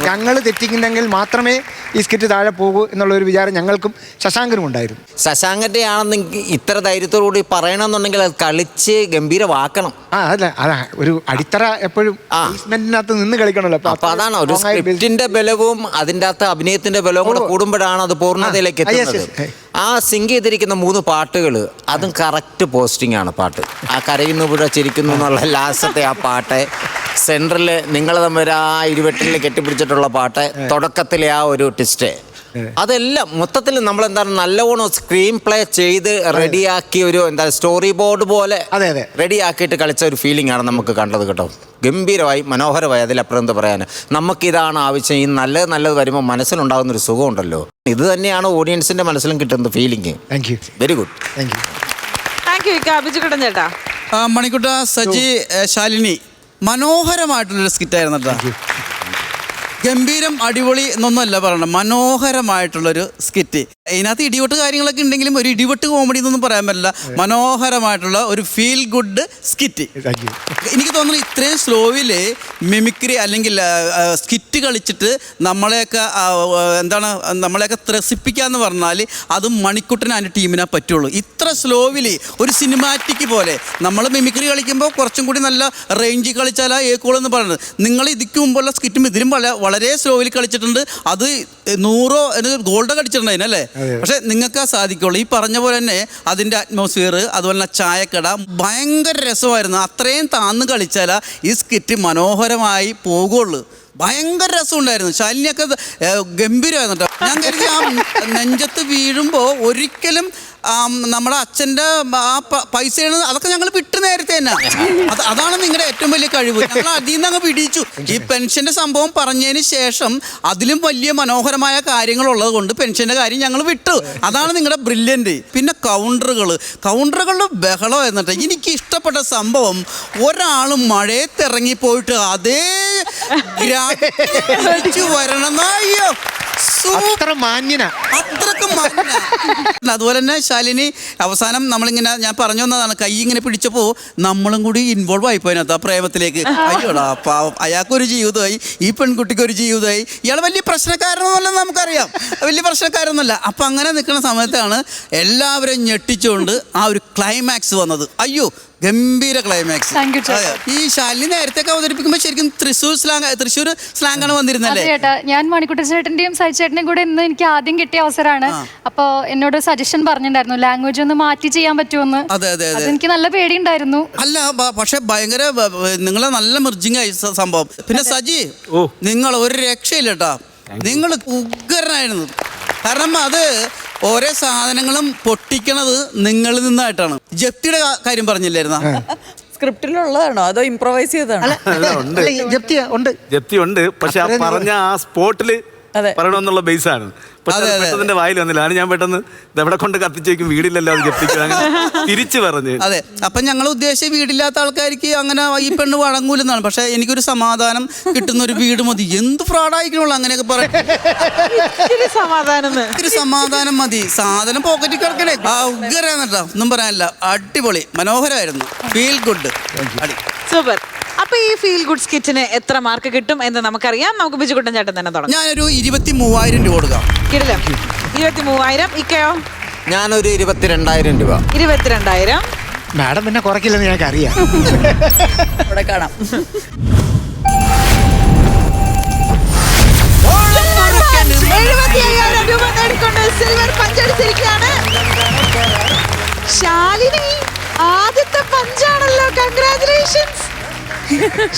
ഞങ്ങൾ തെറ്റിക്കുന്നെങ്കിൽ മാത്രമേ ഈ സ്കിറ്റ് താഴെ പോകൂ എന്നുള്ളൊരു വിചാരം ഞങ്ങൾക്കും ശശാങ്കനും ഉണ്ടായിരുന്നു. ശശാങ്കന്റെ ആണെന്നെങ്കിൽ ഇത്ര ധൈര്യത്തോടുകൂടി പറയണമെന്നുണ്ടെങ്കിൽ അത് കളിച്ച് ഗംഭീരമാക്കണം. അതാ ഒരു അടിത്തറ എപ്പോഴും ബേസ്മെന്റിനകത്ത് നിന്ന് കളിക്കണല്ലോ. അപ്പൊ അതാണ് ഒരു സ്ക്രിപ്റ്റിന്റെ ബലവും അതിൻ്റെ അകത്ത് അഭിനയത്തിന്റെ ബലവും കൂടെ കൂടുമ്പോഴാണ് അത് പൂർണ്ണതയിലേക്ക് എത്തുന്നത്. ആ സിങ്ക് ചെയ്തിരിക്കുന്ന 3 പാട്ടുകൾ അതും കറക്റ്റ് പോസ്റ്റിംഗ് ആണ്. പാട്ട് ആ കരയുന്നു പുഴ ചിരിക്കുന്നു എന്നുള്ള ലാസ്റ്റത്തെ ആ പാട്ട്, സെൻട്രല് നിങ്ങൾ തമ്മിൽ ആ ഇരുവെട്ടിൽ കെട്ടിപ്പിടിച്ചിട്ടുള്ള പാട്ട്, തുടക്കത്തിലെ ആ ഒരു ട്വിസ്റ്റ്, അതെല്ലാം മൊത്തത്തിൽ നമ്മളെന്താണ് നല്ലവണ്ണം സ്ക്രീൻ പ്ലേ ചെയ്ത് റെഡിയാക്കി ഒരു എന്താ സ്റ്റോറി ബോർഡ് പോലെ റെഡിയാക്കിയിട്ട് കളിച്ച ഒരു ഫീലിംഗ് ആണ് നമുക്ക് കണ്ടത് കേട്ടോ. ഗംഭീരമായി മനോഹരമായി. അതിലപ്പുറം എന്താ പറയാൻ, നമുക്കിതാണ് ആവശ്യം. ഈ നല്ലത് വരുമ്പോൾ മനസ്സിലുണ്ടാകുന്നൊരു സുഖമുണ്ടല്ലോ, ഇത് തന്നെയാണ് ഓഡിയൻസിന്റെ മനസ്സിലും കിട്ടുന്ന ഫീലിംഗ്. Very good. ചേട്ടാ മണിക്കുട്ട, സജി, ശാലിനി, മനോഹരമായിട്ടുള്ളൊരു സ്കിറ്റായിരുന്നു കേട്ടോ. ഗംഭീരം, അടിപൊളി എന്നൊന്നുമല്ല പറയണം, മനോഹരമായിട്ടുള്ളൊരു സ്കിറ്റ്. ഇതിനകത്ത് ഇടിവെട്ട് കാര്യങ്ങളൊക്കെ ഉണ്ടെങ്കിലും ഒരു ഇടിവെട്ട് കോമഡി എന്നൊന്നും പറയാൻ പറ്റില്ല. മനോഹരമായിട്ടുള്ള ഒരു ഫീൽ ഗുഡ് സ്കിറ്റ്. എനിക്ക് തോന്നുന്നു ഇത്രയും സ്ലോവിൽ മിമിക്രി അല്ലെങ്കിൽ സ്കിറ്റ് കളിച്ചിട്ട് നമ്മളെയൊക്കെ ത്രസിപ്പിക്കാന്ന് പറഞ്ഞാൽ അത് മണിക്കുട്ടൻ അതിൻ്റെ ടീമിനെ പറ്റുള്ളൂ. ഇത്ര സ്ലോവിൽ ഒരു സിനിമാറ്റിക് പോലെ നമ്മൾ മിമിക്രി കളിക്കുമ്പോൾ കുറച്ചും കൂടി നല്ല റേഞ്ചിൽ കളിച്ചാൽ ഏക്കോളെന്ന് പറയുന്നത്. നിങ്ങൾ ഇതിക്ക് മുമ്പുള്ള സ്കിറ്റും ഇതിലും വളരെ സ്ലോവിൽ കളിച്ചിട്ടുണ്ട്. അത് 100 ഗോൾഡ് അടിച്ചിട്ടുണ്ട് അതിനല്ലേ. പക്ഷെ നിങ്ങൾക്ക് സാധിക്കുള്ളൂ. ഈ പറഞ്ഞ പോലെ തന്നെ അതിൻ്റെ അറ്റ്മോസ്ഫിയർ, അതുപോലെ തന്നെ ചായക്കട ഭയങ്കര രസമായിരുന്നു. അത്രയും താന്ന് കളിച്ചാൽ ഈ സ്കിറ്റ് മനോഹരമായി പോകുള്ളൂ. ഭയങ്കര രസമുണ്ടായിരുന്നു. ശാലിനിയൊക്കെ ഗംഭീരമായിരുന്നു കേട്ടോ. ഞാൻ കരുതി ആ നെഞ്ചത്ത് വീഴുമ്പോൾ ഒരിക്കലും നമ്മുടെ അച്ഛൻ്റെ ആ പൈസയാണ് അതൊക്കെ ഞങ്ങൾ വിട്ട് നേരത്തെ തന്നെ. അതാണ് നിങ്ങളുടെ ഏറ്റവും വലിയ കഴിവ്. ഞങ്ങൾ അതിൽ നിന്ന് അങ്ങ് പിടിച്ചു. ഈ പെൻഷൻ്റെ സംഭവം പറഞ്ഞതിന് ശേഷം അതിലും വലിയ മനോഹരമായ കാര്യങ്ങളുള്ളത് കൊണ്ട് പെൻഷൻ്റെ കാര്യം ഞങ്ങൾ വിട്ടു. അതാണ് നിങ്ങളുടെ ബ്രില്യൻറ്റ്. പിന്നെ കൗണ്ടറുകളുടെ ബഹളം എന്നിട്ട് എനിക്ക് ഇഷ്ടപ്പെട്ട സംഭവം, ഒരാൾ മഴയത്തിറങ്ങിപ്പോയിട്ട് അതേ വരണം. അയ്യോ അത്ര മാന്യന. അത്രക്കും മാന്യനാ. അതുപോലെ തന്നെ ശാലിനി അവസാനം നമ്മളിങ്ങനെ ഞാൻ പറഞ്ഞു വന്നതാണ്, കൈ ഇങ്ങനെ പിടിച്ചപ്പോൾ നമ്മളും കൂടി ഇൻവോൾവ് ആയിപ്പോയി അതിനകത്ത് ആ പ്രേമത്തിലേക്ക്. അയ്യോടാ പാവം, അയാൾക്കൊരു ജീവിതമായി, ഈ പെൺകുട്ടിക്ക് ഒരു ജീവിതമായി. ഇയാൾ വലിയ പ്രശ്നക്കാരനൊന്നുമല്ല, നമുക്കറിയാം, വലിയ പ്രശ്നക്കാരൊന്നുമല്ല. അപ്പം അങ്ങനെ നിൽക്കുന്ന സമയത്താണ് എല്ലാവരും ഞെട്ടിച്ചുകൊണ്ട് ആ ഒരു ക്ലൈമാക്സ് വന്നത്. അയ്യോ, ഗംഭീര ക്ലൈമാക്സ്. ഈ ശാലിനി നേരത്തെ അവതരിപ്പിക്കുമ്പോൾ ശരിക്കും തൃശ്ശൂർ സ്ലാങ് ആണ് വന്നിരുന്നല്ലേ? ചേട്ടാ, ഞാൻ മണിക്കുട്ടൻ ചേട്ടന്റെയും സജി ചേട്ടന്റെയും കൂടെ ഇന്ന് എനിക്ക് ആദ്യം കിട്ടിയ അവസരമാണ്. അപ്പൊ എന്നോട് സജഷൻ പറഞ്ഞിട്ടുണ്ടായിരുന്നു ലാംഗ്വേജ് ഒന്ന് മാറ്റി ചെയ്യാൻ പറ്റുമെന്ന്. അതെനിക്ക് നല്ല പേടിയുണ്ടായിരുന്നു. അല്ല പക്ഷെ ഭയങ്കര നിങ്ങളെ നല്ല മെർജിങ് ആയി സംഭവം. പിന്നെ സജി, നിങ്ങൾ ഒരു രക്ഷയില്ല കേട്ടാ, നിങ്ങൾ ഉഗ്രനായിരുന്നു. കാരണം അത് ഓരോ സാധനങ്ങളും പൊട്ടിക്കണത് നിങ്ങളിൽ നിന്നായിട്ടാണ്. ജപ്തിയുടെ കാര്യം പറഞ്ഞില്ലായിരുന്ന? സ്ക്രിപ്റ്റിലുള്ളതാണോ അതോ ഇംപ്രവൈസ് ചെയ്തതാണോ? ജപ്തി ഉണ്ട്, പക്ഷെ ആ പറഞ്ഞ ആ സ്പോട്ടില് പറയണമെന്നുള്ള ബേസാണ്. പെട്ടെന്ന് വായിൽ വന്നില്ല, ഞാൻ പെട്ടെന്ന് ഇതെവിടെ കൊണ്ട് കത്തിച്ചേക്കും, വീടില്ലല്ലോ അത് ജപ്തിക്കുക, തിരിച്ചു പറഞ്ഞു. അതെ, അപ്പൊ ഞങ്ങൾ ഉദ്ദേശിച്ച വീടില്ലാത്ത ആൾക്കാർക്ക് അങ്ങനെ ഈ പെണ്ണ് വഴങ്ങൂലെന്നാണ്. പക്ഷെ എനിക്കൊരു സമാധാനം കിട്ടുന്ന ഒരു വീട് മതി. എന്ത് ഫ്രോഡായിക്കണുള്ളൂ അങ്ങനെയൊക്കെ പറയാം. സമാധാനം മതി, സാധനം പോക്കറ്റിൽ കിടക്കണേ. ആ ഉഗ്രന്നട്ടോ, ഒന്നും പറയാനില്ല, അടിപൊളി, മനോഹരമായിരുന്നു, ഫീൽ ഗുഡ്. സൂപ്പർ. അപ്പൊ ഈ ഫീൽ ഗുഡ് സ്കിറ്റിന് എത്ര മാർക്ക് കിട്ടും എന്ന് നമുക്കറിയാം. നമുക്ക് ബിജുകുട്ടൻ ചേട്ടൻ തന്നെ തുടങ്ങാം. ഞാനൊരു 23,000 രൂപ കൊടുക്കാം. കിടിലം. 23,000. ഇക്കയോ? ഞാനൊരു 22,000 രൂപ. 22,000. മാഡം പിന്നെ കുറയ്ക്കില്ലെന്ന് ഞങ്ങൾക്ക് അറിയാം. ഇവിടെ കാണാം. രൂപ നേടിക്കൊണ്ട് സിൽവർ പഞ്ചടിച്ചിരിക്കുകയാണ് ശാലിനി. ആദ്യത്തെ പഞ്ചാണല്ലോ, കൺഗ്രാറ്റുലേഷൻസ്.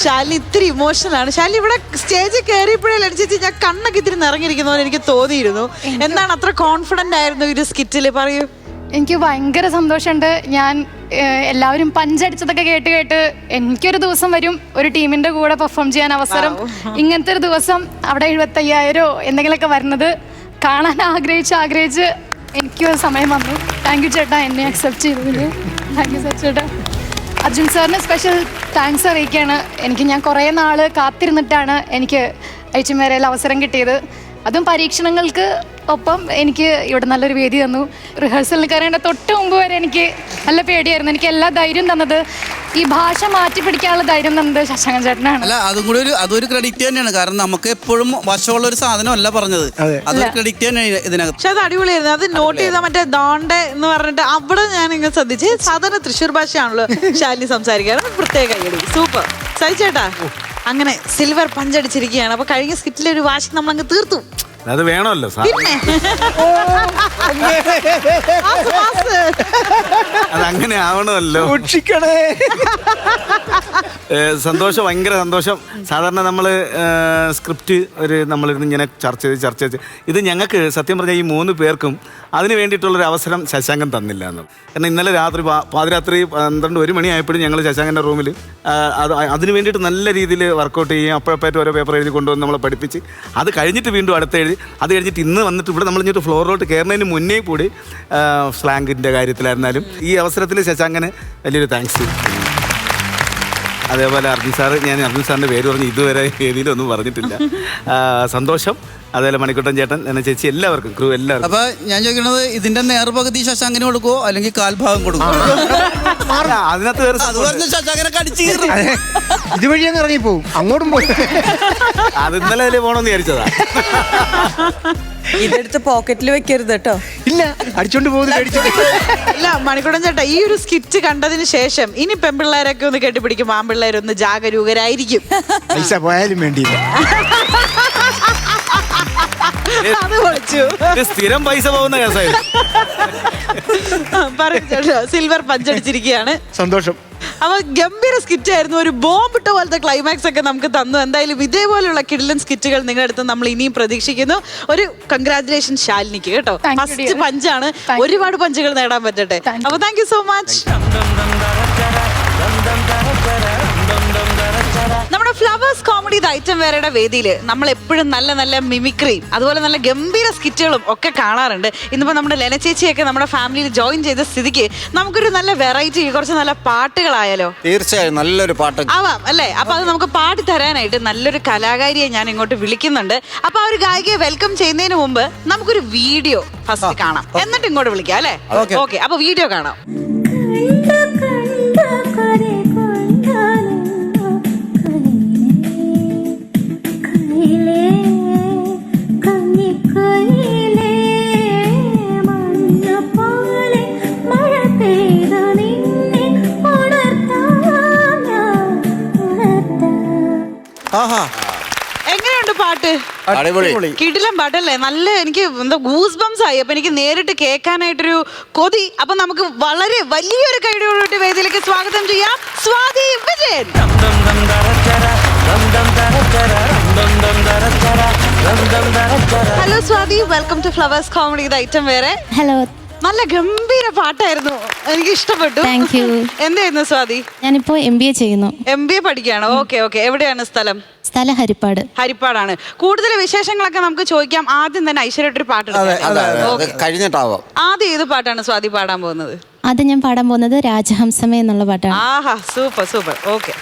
ശാലിനി ഇത്തിരി ഇമോഷണൽ ആണ്. ശാലിനി ഇവിടെ സ്റ്റേജിൽ കയറിയപ്പോഴേ ചേച്ചി ഞാൻ കണ്ണൊക്കെ ഇത്തിരി നിറഞ്ഞിരിക്കുന്ന പോലെ എനിക്ക് തോന്നിയിരുന്നു. എന്താണ് അത്ര കോൺഫിഡന്റ് ആയിരുന്നു ഈ ഒരു സ്കിറ്റിൽ? പറയൂ. എനിക്ക് ഭയങ്കര സന്തോഷമുണ്ട്. ഞാൻ എല്ലാവരും പഞ്ചടിച്ചതൊക്കെ കേട്ട് എനിക്കൊരു ദിവസം വരും ഒരു ടീമിന്റെ കൂടെ പെർഫോം ചെയ്യാൻ അവസരം. ഇങ്ങനത്തെ ഒരു ദിവസം അവിടെ 75,000 എന്തെങ്കിലുമൊക്കെ വരുന്നത് കാണാൻ ആഗ്രഹിച്ച് എനിക്ക് സമയം വന്നു. താങ്ക് യു ചേട്ടാ, എന്നെ അക്സെപ്റ്റ് ചെയ്തതിന്. താങ്ക് യു ചേട്ടാ. അർജുൻ സാറിന് സ്പെഷ്യൽ താങ്ക്സ് അറിയിക്കുകയാണ്. ഞാൻ കുറേ നാൾ കാത്തിരുന്നിട്ടാണ് എനിക്ക് ഐച്ചിമേരയിൽ അവസരം കിട്ടിയത്. അതും പരീക്ഷണങ്ങൾക്ക് ഒപ്പം എനിക്ക് ഇവിടെ നല്ലൊരു വേദി തന്നു. റിഹേഴ്സലിന് കയറേണ്ട തൊട്ട് മുമ്പ് വരെ എനിക്ക് നല്ല പേടിയായിരുന്നു. എനിക്ക് എല്ലാ ധൈര്യം തന്നത്, ഈ ഭാഷ മാറ്റി പിടിക്കാനുള്ള ധൈര്യം തന്നത് ശശാങ്കൻ ചേട്ടനാണ്. അല്ല, അതും കൂടി അതൊരു ക്രെഡിറ്റ് തന്നെയാണ്. കാരണം നമുക്ക് എപ്പോഴും വശമുള്ള ഒരു സാധനമല്ല പറഞ്ഞത്, അതൊരു ക്രെഡിറ്റ് തന്നെയാണ് ഇതിനകത്ത്. പക്ഷെ അത് അടിപൊളിയായിരുന്നു. അത് നോട്ട് ചെയ്ത മറ്റേ ദോണ്ടെ എന്ന് പറഞ്ഞിട്ട് അവിടെ ഞാൻ ഇങ്ങനെ ശ്രദ്ധിച്ച്. സാധാരണ തൃശ്ശൂർ ഭാഷയാണല്ലോ ശാലിനി സംസാരിക്കാറ്. പ്രത്യേക കൈയടി. സൂപ്പർ. സഹിച്ചേട്ടാ, അങ്ങനെ സിൽവർ പഞ്ചടിച്ചിരിക്കുകയാണ്. അപ്പൊ കഴിഞ്ഞ സ്കിറ്റിലെ ഒരു വാശി നമ്മളങ്ങ് തീർത്തു. അത് വേണമല്ലോ പിന്നെ അതങ്ങനെ ആവണമല്ലോ. സന്തോഷം, ഭയങ്കര സന്തോഷം. സാധാരണ നമ്മൾ സ്ക്രിപ്റ്റ് നമ്മളിരുന്ന് ഇങ്ങനെ ചർച്ച ചെയ്ത് ഇത് ഞങ്ങൾക്ക് സത്യം പറഞ്ഞാൽ ഈ 3 പേർക്കും അതിന് വേണ്ടിയിട്ടുള്ളൊരു അവസരം ശശാങ്കൻ തന്നില്ല എന്ന്. കാരണം ഇന്നലെ രാത്രി പാതിരാത്രി 12-1 മണിയായപ്പോഴും ഞങ്ങൾ ശശാങ്കൻ്റെ റൂമിൽ അതിന് വേണ്ടിയിട്ട് നല്ല രീതിയിൽ വർക്കൗട്ട് ചെയ്യും. അപ്പോഴപ്പോഴായിട്ട് ഓരോ പേപ്പർ എഴുതി കൊണ്ടുവന്ന് നമ്മളെ പഠിപ്പിച്ച് അത് കഴിഞ്ഞിട്ട് വീണ്ടും അടുത്ത് എഴുതി അത് കഴിഞ്ഞിട്ട് ഇന്ന് വന്നിട്ട് ഇവിടെ നമ്മൾ ഇങ്ങോട്ട് ഫ്ലോറിലോട്ട് കയറുന്നതിന് മുന്നേ കൂടി സ്ലാങ്ങിൻ്റെ കാര്യത്തിലായിരുന്നാലും ഈ അവസരത്തിൽ ശശാങ്കന് വലിയൊരു താങ്ക്സ്. അതേപോലെ അർജുൻ സാറ്, ഞാൻ അർജുൻ സാറിൻ്റെ പേര് പറഞ്ഞ് ഇതുവരെ വേദിയിലൊന്നും പറഞ്ഞിട്ടില്ല. സന്തോഷം. അതേപോലെ മണിക്കുട്ടൻ ചേട്ടൻ, എന്നെ ചേച്ചി, എല്ലാവർക്കും, ക്രൂ എല്ലാവർക്കും. അപ്പൊ ഞാൻ ചോദിക്കുന്നത്, ഇതിന്റെ നേർപകുതി ശശാങ്കന് കൊടുക്കുവോ അല്ലെങ്കിൽ കാൽഭാഗം കൊടുക്കുമോ? അതിനകത്ത് ശശാങ്കനെ കടിച്ചു കീറും. ഇതുവഴി അങ്ങ് ഇറങ്ങിപ്പോവും, അങ്ങോട്ടും പോയി. അത് ഇന്നലെ അതിൽ പോകണമെന്ന് വിചാരിച്ചതാ. ഇതെടുത്ത് പോക്കറ്റിൽ വെക്കരുത് കേട്ടോ. ഇല്ല, അടിച്ചോണ്ട് പോകുന്നില്ല. ഇല്ല മണിക്കുട്ടൻ ചേട്ടാ, ഈ ഒരു സ്കിറ്റ് കണ്ടതിന് ശേഷം ഇനി പെൺപിള്ളേരൊക്കെ ഒന്ന് കെട്ടിപ്പിടിക്കും, ആൺപിള്ളേരൊന്ന് ജാഗരൂകരായിരിക്കും. പൈസ പോയാലും വേണ്ടിയില്ല. അത് പൊളിച്ചു. സ്ഥിരം പൈസ പോകുന്ന കേസായിരുന്നു. സിൽവർ പഞ്ചടിച്ചിരിക്കുകയാണ്. സന്തോഷം. അപ്പൊ ഗംഭീര സ്കിറ്റ് ആയിരുന്നു. ഒരു ബോംബിട്ട പോലത്തെ ക്ലൈമാക്സ് ഒക്കെ നമുക്ക് തന്നു. എന്തായാലും ഇതേപോലെയുള്ള കിടിലൻ സ്കിറ്റുകൾ നിങ്ങളുടെ അടുത്ത് നമ്മൾ ഇനിയും പ്രതീക്ഷിക്കുന്നു. ഒരു കൺഗ്രാറ്റുലേഷൻ ശാലിനിക്ക് കേട്ടോ. ഫസ്റ്റ് പഞ്ചാണ്, ഒരുപാട് പഞ്ചുകൾ നേടാൻ പറ്റട്ടെ. അപ്പൊ താങ്ക് യു സോ മച്ച്. നമ്മുടെ ഫ്ലവേഴ്സ് കോമഡി ഐറ്റം വേറെയുടെ വേദിയിൽ നമ്മൾ എപ്പോഴും നല്ല നല്ല മിമിക്രിയും അതുപോലെ നല്ല ഗംഭീര സ്കിറ്റുകളും ഒക്കെ കാണാറുണ്ട്. ഇന്നിപ്പോൾ നമ്മുടെ ലെന ചേച്ചിയൊക്കെ നമ്മുടെ ഫാമിലിയിൽ ജോയിൻ ചെയ്ത സ്ഥിതിക്ക് നമുക്കൊരു നല്ല വെറൈറ്റി കുറച്ച് നല്ല പാട്ടുകളായാലോ? തീർച്ചയായും നല്ലൊരു പാട്ട് ആവാം അല്ലേ? അപ്പൊ അത് നമുക്ക് പാടി തരാനായിട്ട് നല്ലൊരു കലാകാരിയെ ഞാൻ ഇങ്ങോട്ട് വിളിക്കുന്നുണ്ട്. അപ്പൊ ആ ഒരു ഗായികയെ വെൽക്കം ചെയ്യുന്നതിന് മുമ്പ് നമുക്കൊരു വീഡിയോ ഫസ്റ്റ് കാണാം, എന്നിട്ട് ഇങ്ങോട്ട് വിളിക്കാം അല്ലേ? ഓക്കെ, അപ്പൊ വീഡിയോ കാണാം. എങ്ങനെയുണ്ട് പാട്ട്? അടിപൊളി. കിടിലൻ പാട്ടല്ലേ? നല്ല എനിക്ക് എന്താ ഗൂസ് ബംസ് ആയി. അപ്പൊ എനിക്ക് നേരിട്ട് കേൾക്കാനായിട്ടൊരു കൊതി. അപ്പൊ നമുക്ക് വളരെ വലിയൊരു കൈയോടുകൂടി വേദിയിലേക്ക് സ്വാഗതം ചെയ്യാം Swathi Vijayan. Hello Swathi, welcome to Flowers comedy ഇത് ഐറ്റം വേറെ. ഹലോ. നല്ല ഗംഭീര പാട്ടായിരുന്നു, എനിക്ക് ഇഷ്ടപ്പെട്ടു. Thank you. എന്തായിരുന്നു സ്വാതി? ഞാനിപ്പോ MBA ചെയ്യുന്നു. MBA പഠിക്കുകയാണ്. ഓക്കെ. എവിടെയാണ് സ്ഥലം? സ്ഥലം ഹരിപ്പാട്. ഹരിപ്പാടാണ്. കൂടുതൽ വിശേഷങ്ങളൊക്കെ നമുക്ക് ചോദിക്കാം. ആദ്യം തന്നെ ഐശ്വര്യയുടെ ഒരു പാട്ട് കഴിഞ്ഞിട്ടാവാം. ആദ്യം ഏത് പാട്ടാണ് സ്വാതി പാടാൻ പോകുന്നത്? ആദ്യം ഞാൻ പാടാൻ പോകുന്നത് രാജഹംസമേ എന്നുള്ള പാട്ടാണ്. ആഹാ, സൂപ്പർ. ഓക്കെ.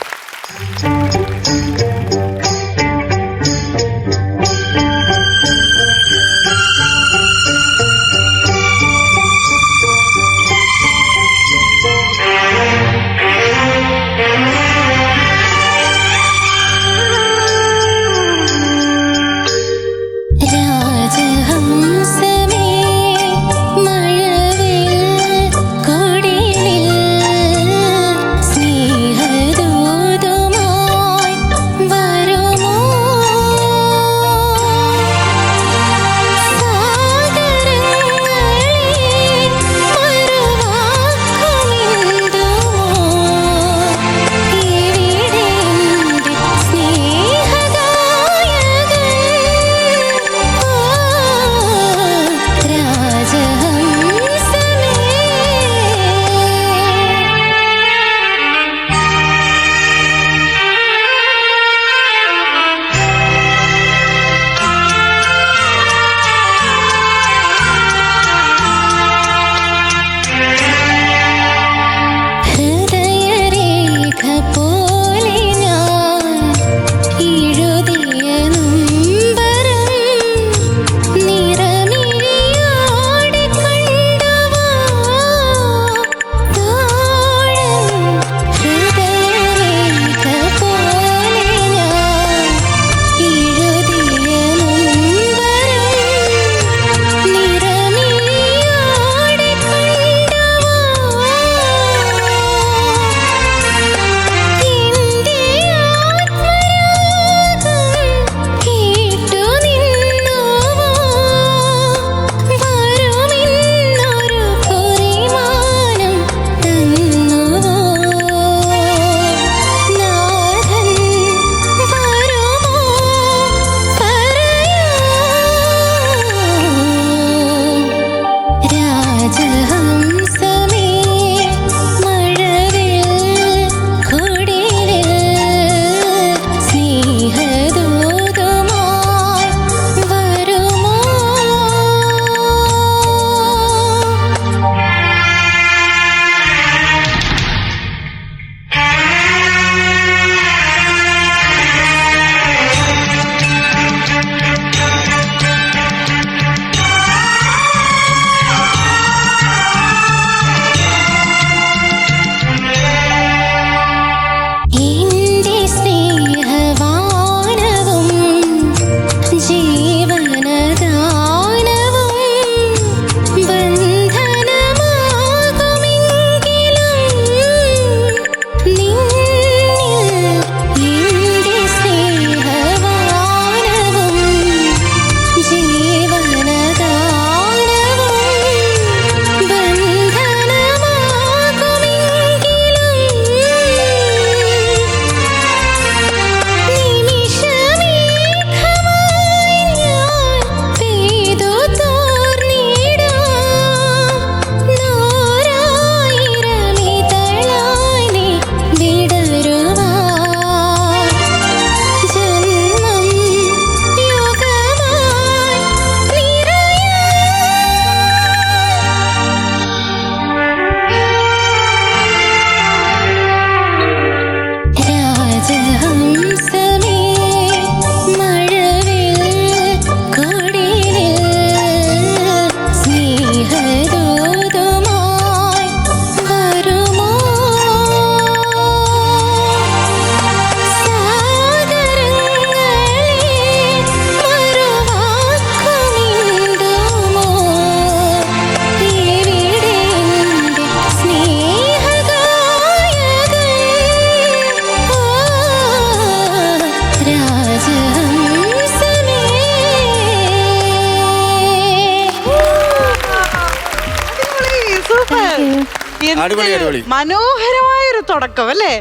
അടിപൊളി, അടിപൊളി. മനോഹരമായ ഒരു തുടക്കം അല്ലേ?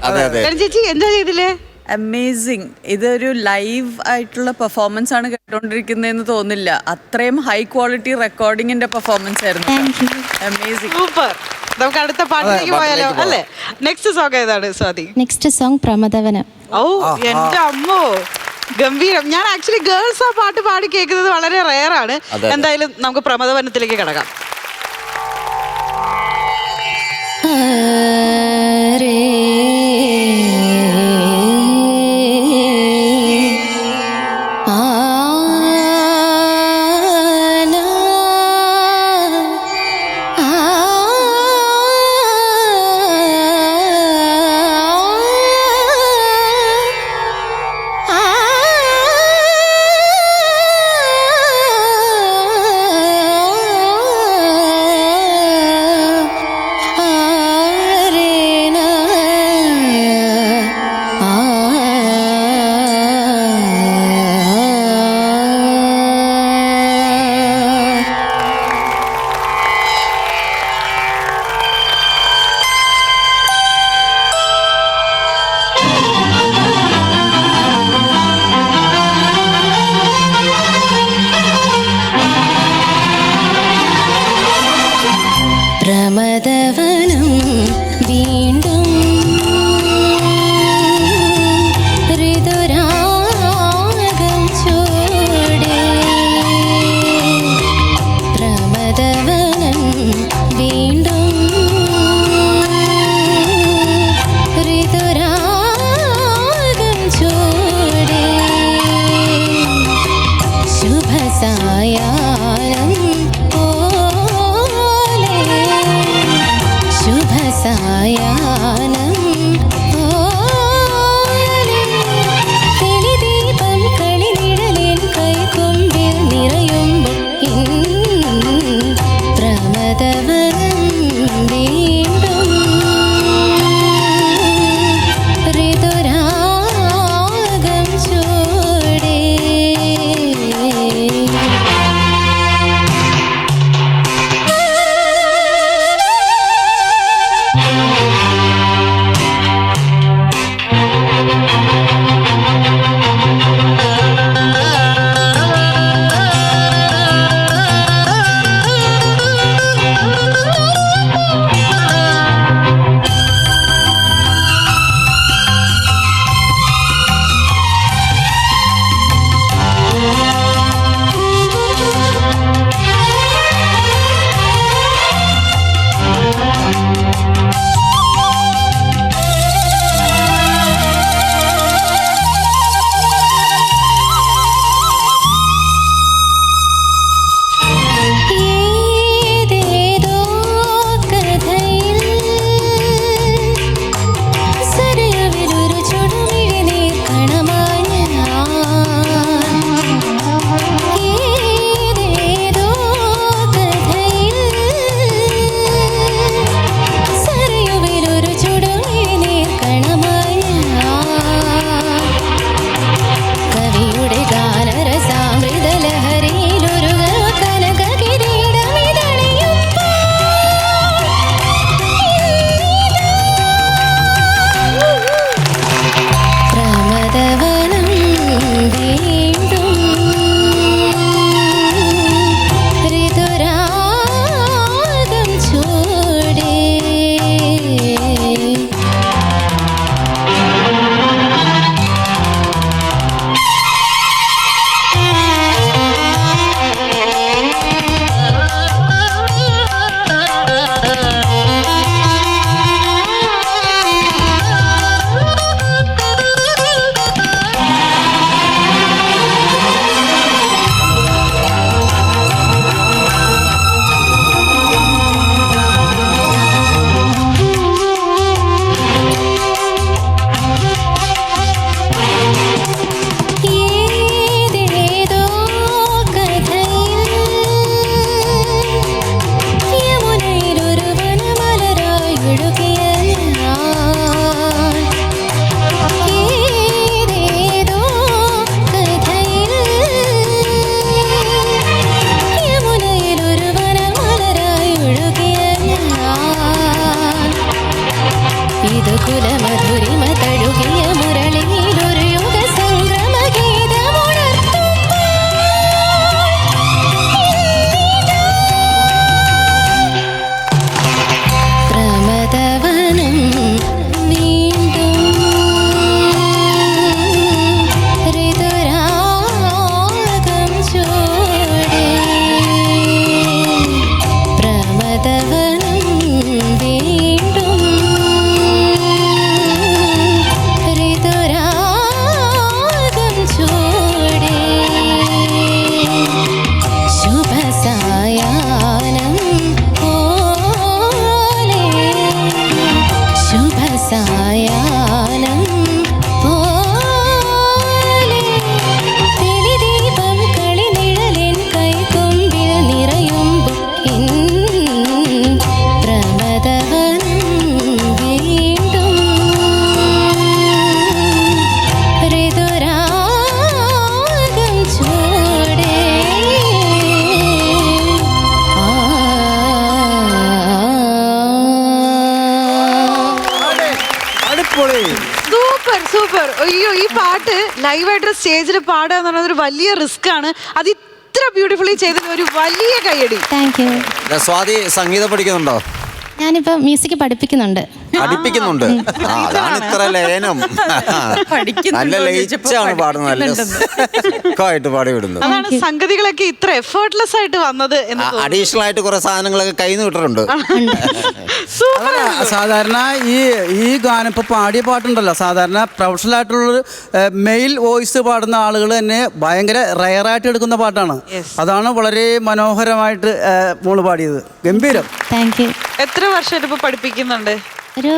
ചേച്ചി എൻജോയ് ചെയ്തില്ലേ? അമേസിങ്. ഇതൊരു ലൈവ് ആയിട്ടുള്ള പെർഫോമൻസ് ആണ് കേട്ടോണ്ടിരിക്കുന്നതെന്ന് തോന്നില്ല. അത്രയും ഹൈ ക്വാളിറ്റി റെക്കോർഡിങ്ങിന്റെ പെർഫോമൻസ് ആയിരുന്നു. അമേസിങ്. സൂപ്പർ. നമുക്ക് അടുത്ത പാട്ടിലേക്ക് പോയാലോ അല്ലേ? നെക്സ്റ്റ് സോങ് ഏതാണ് സ്വാതി? Next song Pramadavanam. ഓ എന്റെ അമ്മോ, ഗംഭീരം. ഞാൻ ആക്ച്വലി ഗേൾസ് ആ പാട്ട് പാടി കേൾക്കുന്നത് വളരെ റെയർ ആണ്. എന്തായാലും നമുക്ക് പ്രമദവനത്തിലേക്ക് കിടക്കാം. അറിയോ ഈ പാട്ട് ലൈവായിട്ട് സ്റ്റേജിൽ പാടുക എന്ന് പറയുന്നത് ഒരു വലിയ റിസ്ക് ആണ്. അത് ഇത്ര ബ്യൂട്ടിഫുള്ളി ചെയ്തതിൽ ഒരു വലിയ കയ്യടി. Thank you. സ്വാതി സംഗീതം പഠിക്കുന്നുണ്ടോ? ഞാനിപ്പോ മ്യൂസിക് പഠിപ്പിക്കുന്നുണ്ട്. പഠിപ്പിക്കുന്നുണ്ട്. അതാണ് ഇത്ര ലയനം. നല്ല ലയിച്ചാണ് പാടുന്നത്. നല്ല സുഖമായിട്ട് പാടി വിടുന്നത്. അതാണ് സംഗതികളൊക്കെ ഇത്ര എഫേർട്ട്ലെസ് ആയിട്ട് വന്നത്. അഡീഷണൽ ആയിട്ട് കുറെ സാധനങ്ങളൊക്കെ കയ്യിൽ നിന്ന് വിട്ടിട്ടുണ്ട്. സാധാരണ ഈ ഗാനം ഇപ്പൊ പാടിയ പാട്ടുണ്ടല്ലോ, സാധാരണ പ്രൊഫഷണൽ ആയിട്ടുള്ള മെയിൽ വോയിസ് പാടുന്ന ആളുകൾ തന്നെ ഭയങ്കര റയറായിട്ട് എടുക്കുന്ന പാട്ടാണ്. അതാണ് വളരെ മനോഹരമായിട്ട് മോള് പാടിയത്. ഗംഭീരം. Thank you. എത്ര വർഷമായിട്ട് ഇപ്പൊ പഠിപ്പിക്കുന്നുണ്ട്? ഒരു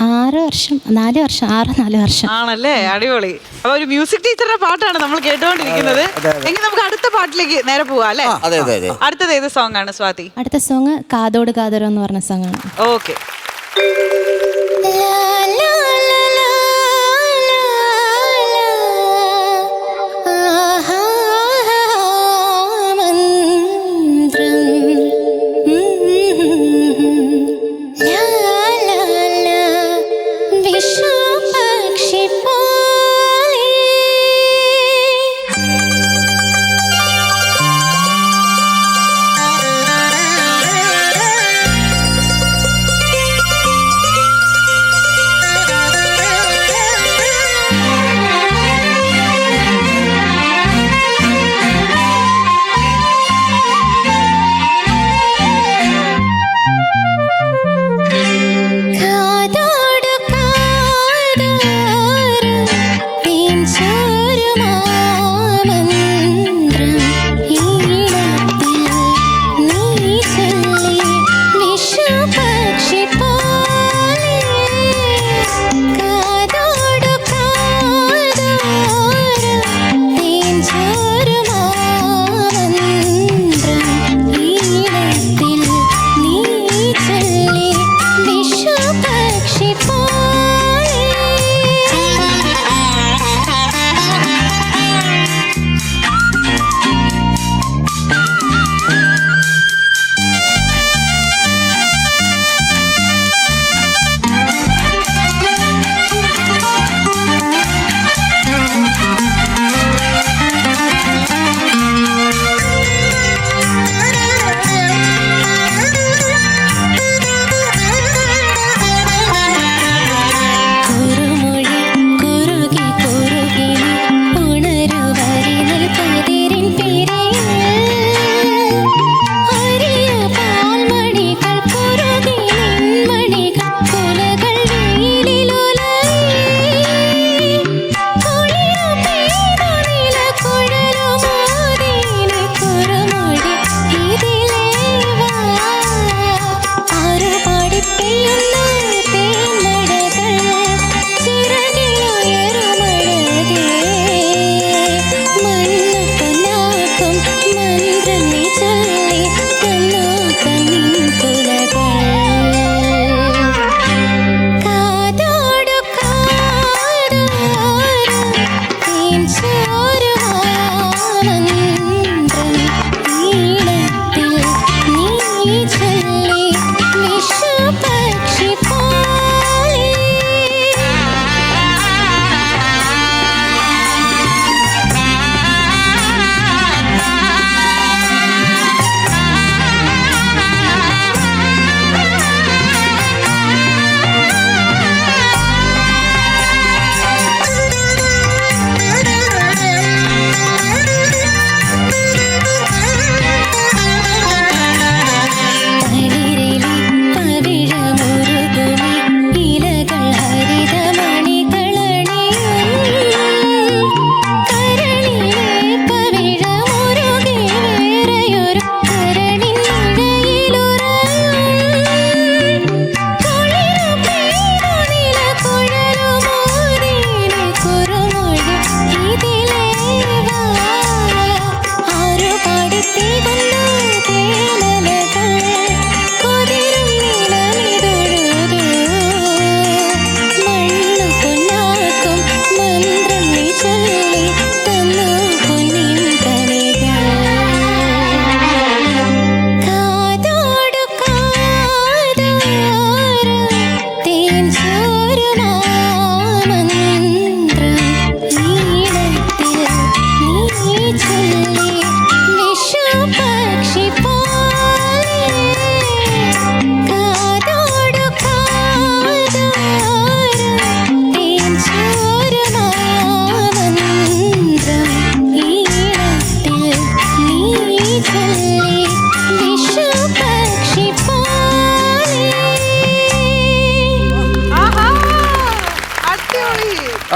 4 വർഷം. ആണല്ലേ, അടിപൊളി. അപ്പൊ ഒരു മ്യൂസിക് ടീച്ചറുടെ പാട്ടാണ് നമ്മൾ കേട്ടുകൊണ്ടിരിക്കുന്നത്. എങ്കിൽ നമുക്ക് അടുത്ത പാട്ടിലേക്ക് നേരെ പോവാം അല്ലേ? അടുത്തത് ഏത് സോങ് ആണ് സ്വാതി? അടുത്ത സോങ് കാതോട് കാതോരം എന്ന് പറഞ്ഞ സോങ് ആണ്. ഓക്കെ.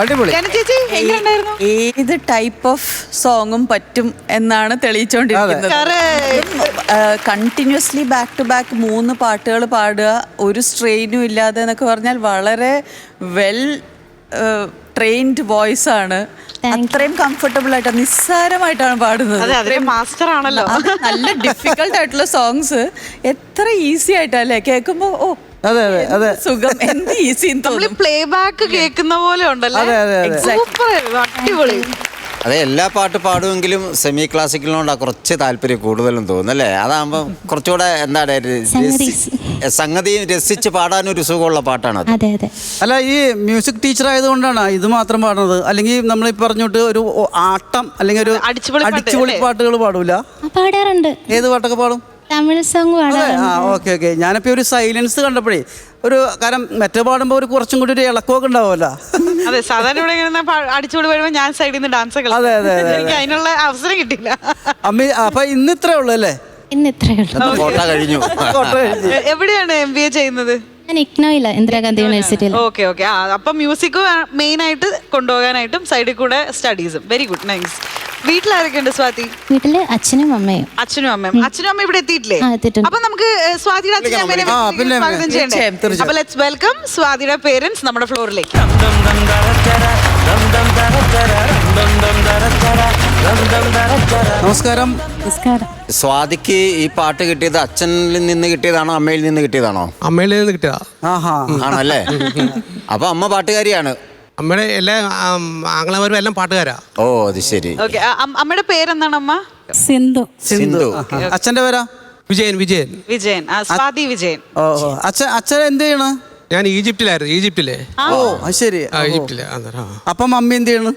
അടിപൊളി. ചേച്ചി എങ്ങനെയുണ്ടായിരുന്നു? ഏത് ടൈപ്പ് ഓഫ് സോങ്ങും പറ്റും എന്നാണ് തെളിയിച്ചുകൊണ്ടിരിക്കുന്നത്. കണ്ടിന്യൂസ്ലി ബാക്ക് ടു ബാക്ക് 3 പാട്ടുകൾ പാടുക, ഒരു സ്ട്രെയിനും ഇല്ലാതെ എന്നൊക്കെ പറഞ്ഞാൽ വളരെ വെൽ ട്രെയിൻഡ് വോയിസ് ആണ്. അത്രയും കംഫർട്ടബിൾ ആയിട്ട് നിസ്സാരമായിട്ടാണ് പാടുന്നത്. മാസ്റ്റർ ആണല്ലോ. നല്ല ഡിഫിക്കൽട്ട് ആയിട്ടുള്ള സോങ്സ് എത്ര ഈസി ആയിട്ടല്ലേ കേൾക്കുമ്പോ. ഓ അതെ അതെ അതെ, സുഖം, എന്ത് ഈസി തോന്നും. പ്ലേ ബാക്ക് കേൾക്കുന്ന പോലെ ഉണ്ടല്ലോ. സൂപ്പർ, അടിപൊളി. അതെ, എല്ലാ പാട്ട് പാടുമെങ്കിലും സെമി ക്ലാസിക്കലിനോടാ കുറച്ച് താല്പര്യം കൂടുതലും തോന്നുന്നു അല്ലേ? അതാകുമ്പോൾ കുറച്ചുകൂടെ എന്താണ് സംഗതിയും രസിച്ച് പാടാനൊരു സുഖമുള്ള പാട്ടാണ് അത്. അതെ അതെ. അല്ല, ഈ മ്യൂസിക് ടീച്ചർ ആയതുകൊണ്ടാണ് ഇത് മാത്രം പാടുന്നത്? അല്ലെങ്കിൽ നമ്മൾ ഈ പറഞ്ഞിട്ട് ഒരു ആട്ടം അല്ലെങ്കിൽ ഒരു അടിച്ചുപൊളി പാട്ടുകൾ പാടൂല? പാടാറുണ്ട്. ഏത് പാട്ടൊക്കെ പാടും? തമിഴ് സോങ് പാടാറുണ്ട്. Okay okay. ഞാനിപ്പോ ഒരു സൈലൻസ് കണ്ടപ്പോഴേ ഒരു കാരണം മറ്റേ പാടുമ്പോ ഒരു കുറച്ചും കൂടി ഒരു ഇളക്കമൊക്കെ ഉണ്ടാവുമല്ലോ. അതെ, സാധാരണ ഇവിടെ ഇങ്ങനെ അടിച്ചുകൂടി വരുമ്പോ ഞാൻ സൈഡിൽ നിന്ന് ഡാൻസ് അതെ അതെ അതെ, എനിക്ക് അതിനുള്ള അവസരം കിട്ടില്ല. അമ്മ അപ്പൊ ഇന്ന് ഇത്രേ ഉള്ളൂ അല്ലേ? ഇന്ന് ഇത്രയേ ഉള്ളൂ. കോട്ട കഴിഞ്ഞു. എവിടെയാണ് MBA ചെയ്യുന്നത്? ഞാൻ ഇഗ്നോയില്ല, ഇന്ദിരാഗാന്ധി യൂണിവേഴ്സിറ്റിയിൽ. Okay okay. അപ്പൊ മ്യൂസിക് മെയിൻ ആയിട്ട് കൊണ്ടുപോകാനായിട്ടും സൈഡിൽ കൂടെ സ്റ്റഡീസും. Very good, nice. വീട്ടിലാരൊക്കെ ഉണ്ട് സ്വാതി? വീട്ടില് അച്ഛനും അമ്മയും. അച്ഛനും അമ്മയും. അച്ഛനും അമ്മയും ഇവിടെ എത്തിയിട്ടില്ലേ? എത്തിയിട്ടുണ്ട്. അപ്പൊ നമുക്ക് സ്വാതിയുടെ അച്ഛനും അമ്മേനെ സ്വാഗതം ചെയ്യണ്ടേ? അപ്പൊ ലെറ്റ്സ് വെൽക്കം സ്വാതിയുടെ പേരൻസ് നമ്മുടെ ഫ്ലോറിലേക്ക്. നമസ്കാരം. നമസ്കാരം. സ്വാതിക്ക് ഈ പാട്ട് കിട്ടിയത് അച്ഛനിൽ നിന്ന് കിട്ടിയതാണോ അമ്മയിൽ നിന്ന് കിട്ടിയതാണോ? അമ്മയിൽ നിന്ന് കിട്ടിയതാ. ആണല്ലേ? അപ്പൊ അമ്മ പാട്ടുകാരിയാണ്. അമ്മയുടെ എല്ലാ ആങ്ങളമാരും എല്ലാം പാട്ടുകാരാ. ഓ, അത് ശരി. ഓക്കെ. അമ്മയുടെ പേരെന്താണ് അമ്മ? സിന്ധു. സിന്ധു. അച്ഛന്റെ പേരാ? വിജയൻ. വിജയൻ. വിജയൻ. സ്വാതി വിജയൻ. ഓ, അച്ഛൻ എന്ത് ചെയ്യണ്? ഞാൻ ഈജിപ്തിലായിരുന്നു. ഈജിപ്തിലെ. ഓ, ശരി. ഈജിപ്തിലെ. അപ്പം മമ്മി എന്ത് ചെയ്യണ്?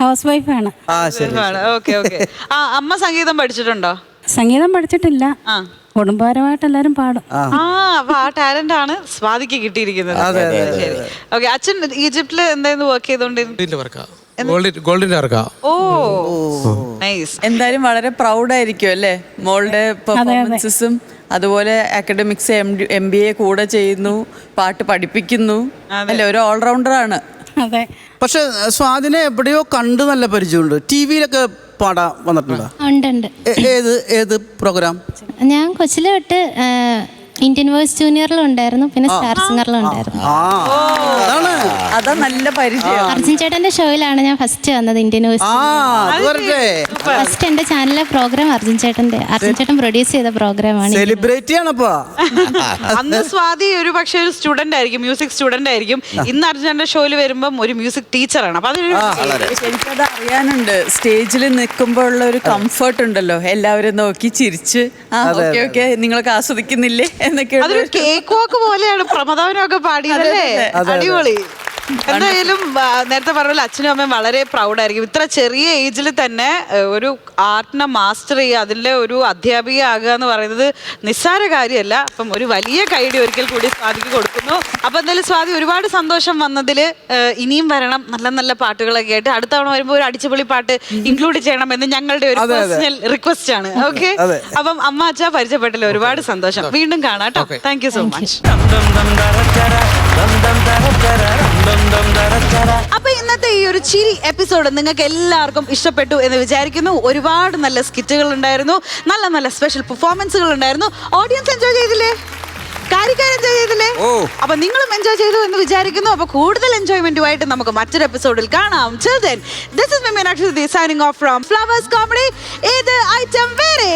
ഹൗസ് വൈഫാണ്. ശരി. Okay okay. അമ്മ സംഗീതം പഠിച്ചിട്ടുണ്ടോ? സംഗീതം പഠിച്ചിട്ടില്ല. കുടുംബപരമായിട്ട് എല്ലാരും പാടും. അപ്പൊ ആ ടാലന്റ് ആണ് സ്വാതിക്ക് കിട്ടിയിരിക്കുന്നത്. ഓക്കെ. അച്ഛൻ ഈജിപ്തില് എന്തായിരുന്നു വർക്ക് ചെയ്തോണ്ടിരുന്നത്? ഗോൾഡിന്റെ വർക്കാ. ഓ, നൈസ്. എന്തായാലും വളരെ പ്രൗഡായിരിക്കും അല്ലേ മോളുടെ പെർഫോമൻസസും. അതുപോലെ അക്കാഡമിക്സ് MBA കൂടെ ചെയ്യുന്നു, പാട്ട് പഠിപ്പിക്കുന്നു അല്ലേ, ഒരു ഓൾറൗണ്ടറാണ്. അതെ. പക്ഷെ സ്വാതിനെ എവിടെയോ കണ്ട് നല്ല പരിചയമുണ്ട്. TV-ലൊക്കെ പാടാൻ വന്നിട്ടുണ്ടോ? ഉണ്ട്. ഏത് പ്രോഗ്രാം? ഞാൻ കൊച്ചിലെ തൊട്ട് ഇന്ത്യൻ വോയിസ് ജൂനിയറിലും ഉണ്ടായിരുന്നു, പിന്നെ സ്റ്റാർ സിംഗറിലും ഉണ്ടായിരുന്നു. അതാ നല്ല പരിചയം. അർജുൻ ചേട്ടന്റെ ഷോയിലാണ് ഞാൻ ഫസ്റ്റ് വന്നത്. ഇന്ത്യൻ വോയിസ് ഫസ്റ്റ് എന്റെ ചാനലിലെ പ്രോഗ്രാം അർജുൻ ചേട്ടൻ പ്രൊഡ്യൂസ് ചെയ്ത പ്രോഗ്രാമാണ്. സെലിബ്രേറ്റ് ചെയ്യണപ്പാ. അന്ന് സ്വാതി ഒരു പക്ഷേ ഒരു സ്റ്റുഡന്റ് ആയിരിക്കും, മ്യൂസിക് സ്റ്റുഡന്റ് ആയിരിക്കും. ഇന്ന് അർജുന്റെ ഷോയിൽ വരുമ്പം ഒരു മ്യൂസിക് ടീച്ചറാണ്. അപ്പൊ എനിക്കത് അറിയാനുണ്ട്. സ്റ്റേജിൽ നിൽക്കുമ്പോൾ ഉള്ള ഒരു കംഫർട്ട് ഉണ്ടല്ലോ, എല്ലാവരും നോക്കി ചിരിച്ച് ഓക്കെ ഓക്കെ നിങ്ങളൊക്കെ ആസ്വദിക്കുന്നില്ലേ എന്നൊക്കെ. അതൊരു കേക്ക് വാക്ക് പോലെയാണ് പ്രമദാവനൊക്കെ പാടിയതല്ലേ? അടിപൊളി. എന്തായാലും നേരത്തെ പറഞ്ഞ അച്ഛനും അമ്മയും വളരെ പ്രൗഡായിരിക്കും. ഇത്ര ചെറിയ ഏജിൽ തന്നെ ഒരു ആർട്ടിനെ മാസ്റ്റർ ചെയ്യുക, അതിൻ്റെ ഒരു അധ്യാപിക ആകുക എന്ന് പറയുന്നത് നിസ്സാര കാര്യമല്ല. അപ്പം ഒരു വലിയ കൈഡി ഒരിക്കൽ കൂടി സ്വാതിക്ക് കൊടുക്കുന്നു. അപ്പം എന്തായാലും സ്വാതി, ഒരുപാട് സന്തോഷം വന്നതിൽ. ഇനിയും വരണം നല്ല നല്ല പാട്ടുകളൊക്കെ ആയിട്ട്. അടുത്ത തവണ വരുമ്പോൾ ഒരു അടിച്ചുപൊളി പാട്ട് ഇൻക്ലൂഡ് ചെയ്യണമെന്ന് ഞങ്ങളുടെ ഒരു പേഴ്സണൽ റിക്വസ്റ്റ് ആണ്. ഓക്കെ. അപ്പം അമ്മ അച്ഛ പരിചയപ്പെട്ടില്ല, ഒരുപാട് സന്തോഷം. വീണ്ടും കാണാം കേട്ടോ. Thank you so much. അപ്പൊ ഇന്നത്തെ ഈ ഒരു ചിരി എപ്പിസോഡ് നിങ്ങൾക്ക് എല്ലാവർക്കും ഇഷ്ടപ്പെട്ടു എന്ന് വിചാരിക്കുന്നു. ഒരുപാട് നല്ല സ്കിറ്റുകൾ ഉണ്ടായിരുന്നു, നല്ല നല്ല സ്പെഷ്യൽ പെർഫോമൻസുകൾ ഉണ്ടായിരുന്നു. ഓഡിയൻസ് എൻജോയ് ചെയ്തില്ലേ? കാര്യക്കാർ എൻജോയ് ചെയ്തില്ലേ? അപ്പൊ നിങ്ങളും എൻജോയ് ചെയ്തു എന്ന് വിചാരിക്കുന്നു. അപ്പൊ കൂടുതൽ എൻജോയ്മെന്റുമായിട്ട് നമുക്ക് മറ്റൊരു എപ്പിസോഡിൽ കാണാം. Till then, this is Meenakshi signing off from Flowers Comedy. ഇത് ഐറ്റം വേറെ.